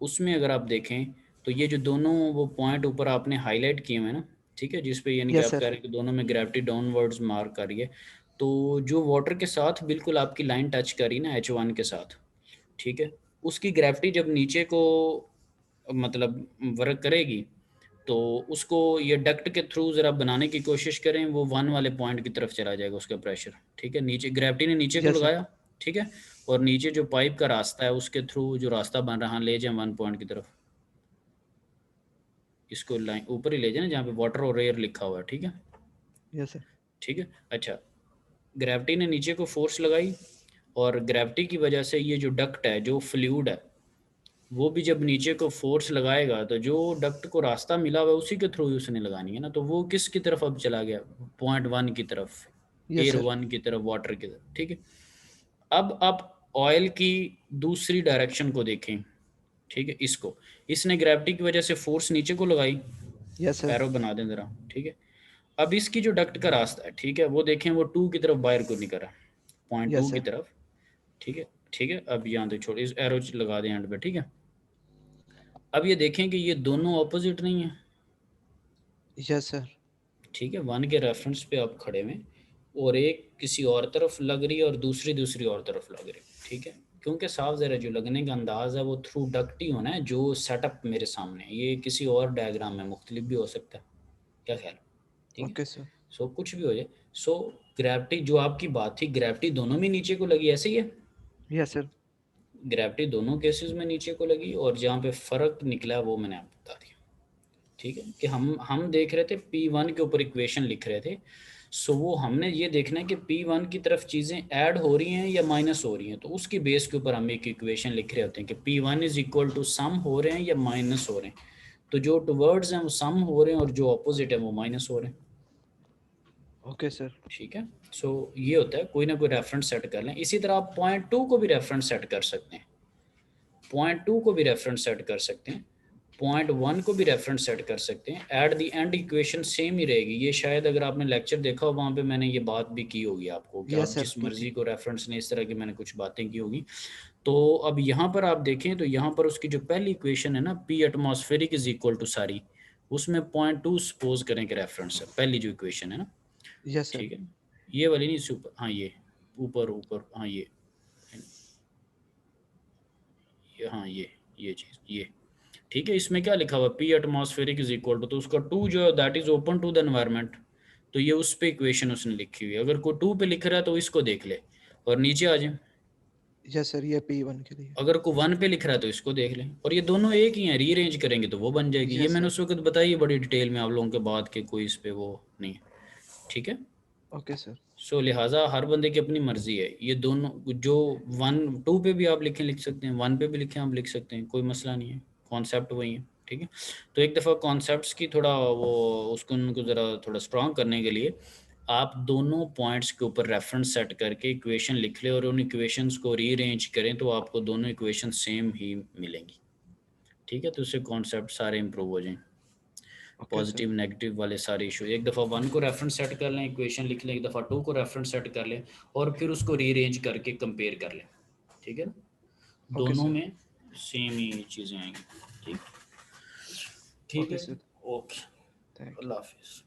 S2: उसमें अगर आप देखें तो ये जो दोनों वो पॉइंट ऊपर आपने हाईलाइट किए हुए हैं ना, ठीक है, जिस पे यानी कि
S7: यस
S2: आप कह
S7: सर।
S2: रहे हैं कि दोनों में ग्रेविटी डाउनवर्ड्स मार्क कर रही है, तो जो वाटर के साथ बिल्कुल आपकी लाइन टच करी ना H1 के साथ, ठीक है, उसकी ग्रेविटी जब नीचे को मतलब वर्क करेगी, तो उसको ये डक्ट के थ्रू ज़रा बनाने की कोशिश करें, वो 1 वाले पॉइंट की तरफ चला जाएगा उसका प्रेशर। ठीक है, नीचे ग्रेविटी ने नीचे को
S7: यस सर।
S2: लगाया, ठीक है, और नीचे जो पाइप का रास्ता है उसके थ्रू जो रास्ता बन रहा है, ले जाए 1 पॉइंट की तरफ, इसको लाइन ऊपर ही ले जाए जहाँ पे वाटर और एयर लिखा हुआ है। ठीक है,
S7: यस सर।
S2: ठीक है। अच्छा, ग्रेविटी ने नीचे को फोर्स लगाई और ग्रेविटी की वजह से ये जो डक्ट है, जो फ्लूइड है, वो भी जब नीचे को फोर्स लगाएगा तो जो डक्ट को रास्ता मिला हुआ है उसी के थ्रू उसने लगानी है ना, तो वो किसकी तरफ अब चला गया, पॉइंट 1 की तरफ, एयर 1 की तरफ, वाटर की तरफ। ठीक है, अब आप ऑयल की दूसरी डायरेक्शन को देखें। ठीक है, इसने ग्रेविटी की वजह से फोर्स नीचे को लगाई, एरो बना दें जरा। ठीक है, अब इसकी जो डक्ट का रास्ता है, ठीक है, वो देखें वो 2 की तरफ बाहर को निकल रहा है, पॉइंट 2 की तरफ। ठीक है, ठीक है, अब यहाँ तक छोड़, इस एरो लगा दें एंड पे। ठीक है, अब ये देखें कि ये दोनों ऑपोजिट नहीं है।
S7: Yes sir.
S2: ठीक है, 1 के रेफरेंस पे आप खड़े हुए और एक किसी और तरफ लग रही है और दूसरी और तरफ लग रही। ठीक है, क्योंकि साफ ज़रा जो लगने का अंदाज़ है वो थ्रू डक्ट ही होना है, जो सेटअप मेरे सामने है। ये किसी और डायग्राम में मुख्तलिफ भी हो सकता है, क्या ख्याल? ठीक है सर। सो कुछ भी हो जाए, सो ग्रेविटी जो आपकी बात थी, ग्रेविटी दोनों में नीचे को लगी, ऐसे ही है?
S7: Yes sir.
S2: ग्रेविटी दोनों केसेस में नीचे को लगी और जहाँ पे फ़र्क निकला वो मैंने आपको बता दिया। ठीक है, कि हम देख रहे थे P1 के ऊपर इक्वेशन लिख रहे थे, सो वो हमने ये देखना है कि P1 की तरफ चीज़ें ऐड हो रही हैं या माइनस हो रही हैं, तो उसकी बेस के ऊपर हम एक इक्वेशन लिख रहे होते हैं कि P1 is equal to some हो रहे हैं या माइनस हो रहे हैं। तो जो टुवर्ड्स हैं वो सम हो रहे हैं और जो अपोजिट है वो माइनस हो रहे हैं।
S7: Okay sir.
S2: ठीक है, सो ये होता है, कोई ना कोई रेफरेंस सेट कर लें। इसी तरह आप पॉइंट 2 को भी रेफरेंस सेट कर सकते हैं, पॉइंट 2 को भी रेफरेंस सेट कर सकते हैं, पॉइंट 1 को भी रेफरेंस सेट कर सकते हैं। At the end equation same ही रहेगी। ये शायद अगर आपने लेक्चर देखा हो वहाँ पे मैंने ये बात भी की होगी आपको कि आप जिस मर्जी को रेफरेंस ने, इस तरह की मैंने कुछ बातें की होगी। तो अब यहाँ पर आप देखें तो यहाँ पर उसकी जो पहली इक्वेशन है ना, P atmospheric is equal to सारी, उसमें पॉइंट 2 सपोज करें कि रेफरेंस है, पहली जो इक्वेशन है ना।
S7: Yes sir.
S2: ठीक है, ये वाली नहीं, सुपर, हाँ ये ऊपर, हाँ ये हाँ ये चीज़ ये। ठीक है, इसमें क्या लिखा हुआ, P atmospheric is equal to, तो उसका 2 जो है that is open to the environment, तो ये उस पे इक्वेशन उसने लिखी हुई है। अगर कोई 2 पे लिख रहा है तो इसको देख ले और नीचे आ जाए।
S7: यस सर, ये P1 के लिए।
S2: अगर कोई 1 पे लिख रहा है तो इसको देख लें, और ये दोनों एक ही हैं, रीअरेंज करेंगे तो वो बन जाएगी। ये मैंने उस वक्त बताई बड़ी डिटेल में आप लोगों के बाद के, कोई इस पे वो नहीं है। ठीक है,
S7: ओके सर।
S2: सो लिहाजा हर बंदे की अपनी मर्जी है। ये दोनों जो 2 पे भी आप लिख सकते हैं, 1 पे भी लिखें आप लिख सकते हैं, कोई मसला नहीं है, कॉन्सेप्ट वही है। ठीक है, तो एक दफ़ा कॉन्सेप्ट्स की थोड़ा वो उसको उनको ज़रा थोड़ा स्ट्रॉन्ग करने के लिए आप दोनों पॉइंट्स के ऊपर रेफरेंस सेट करके इक्वेशन लिख लें और उन इक्वेशंस को रीअरेंज करें तो आपको दोनों इक्वेशन सेम ही मिलेंगी। ठीक है, तो उससे कॉन्सेप्ट सारे इम्प्रूव हो जाएं, पॉजिटिव नेगेटिव वाले सारे इशू। एक दफ़ा 1 को रेफरेंस सेट कर लें, इक्वेशन लिख लें, एक दफ़ा 2 को रेफरेंस सेट कर लें और फिर उसको रीअरेंज करके कंपेयर कर लें। ठीक है ना, दोनों में सेम ही चीज़ें आएंगी। ठीक है, ओके, अल्लाह हाफिज़।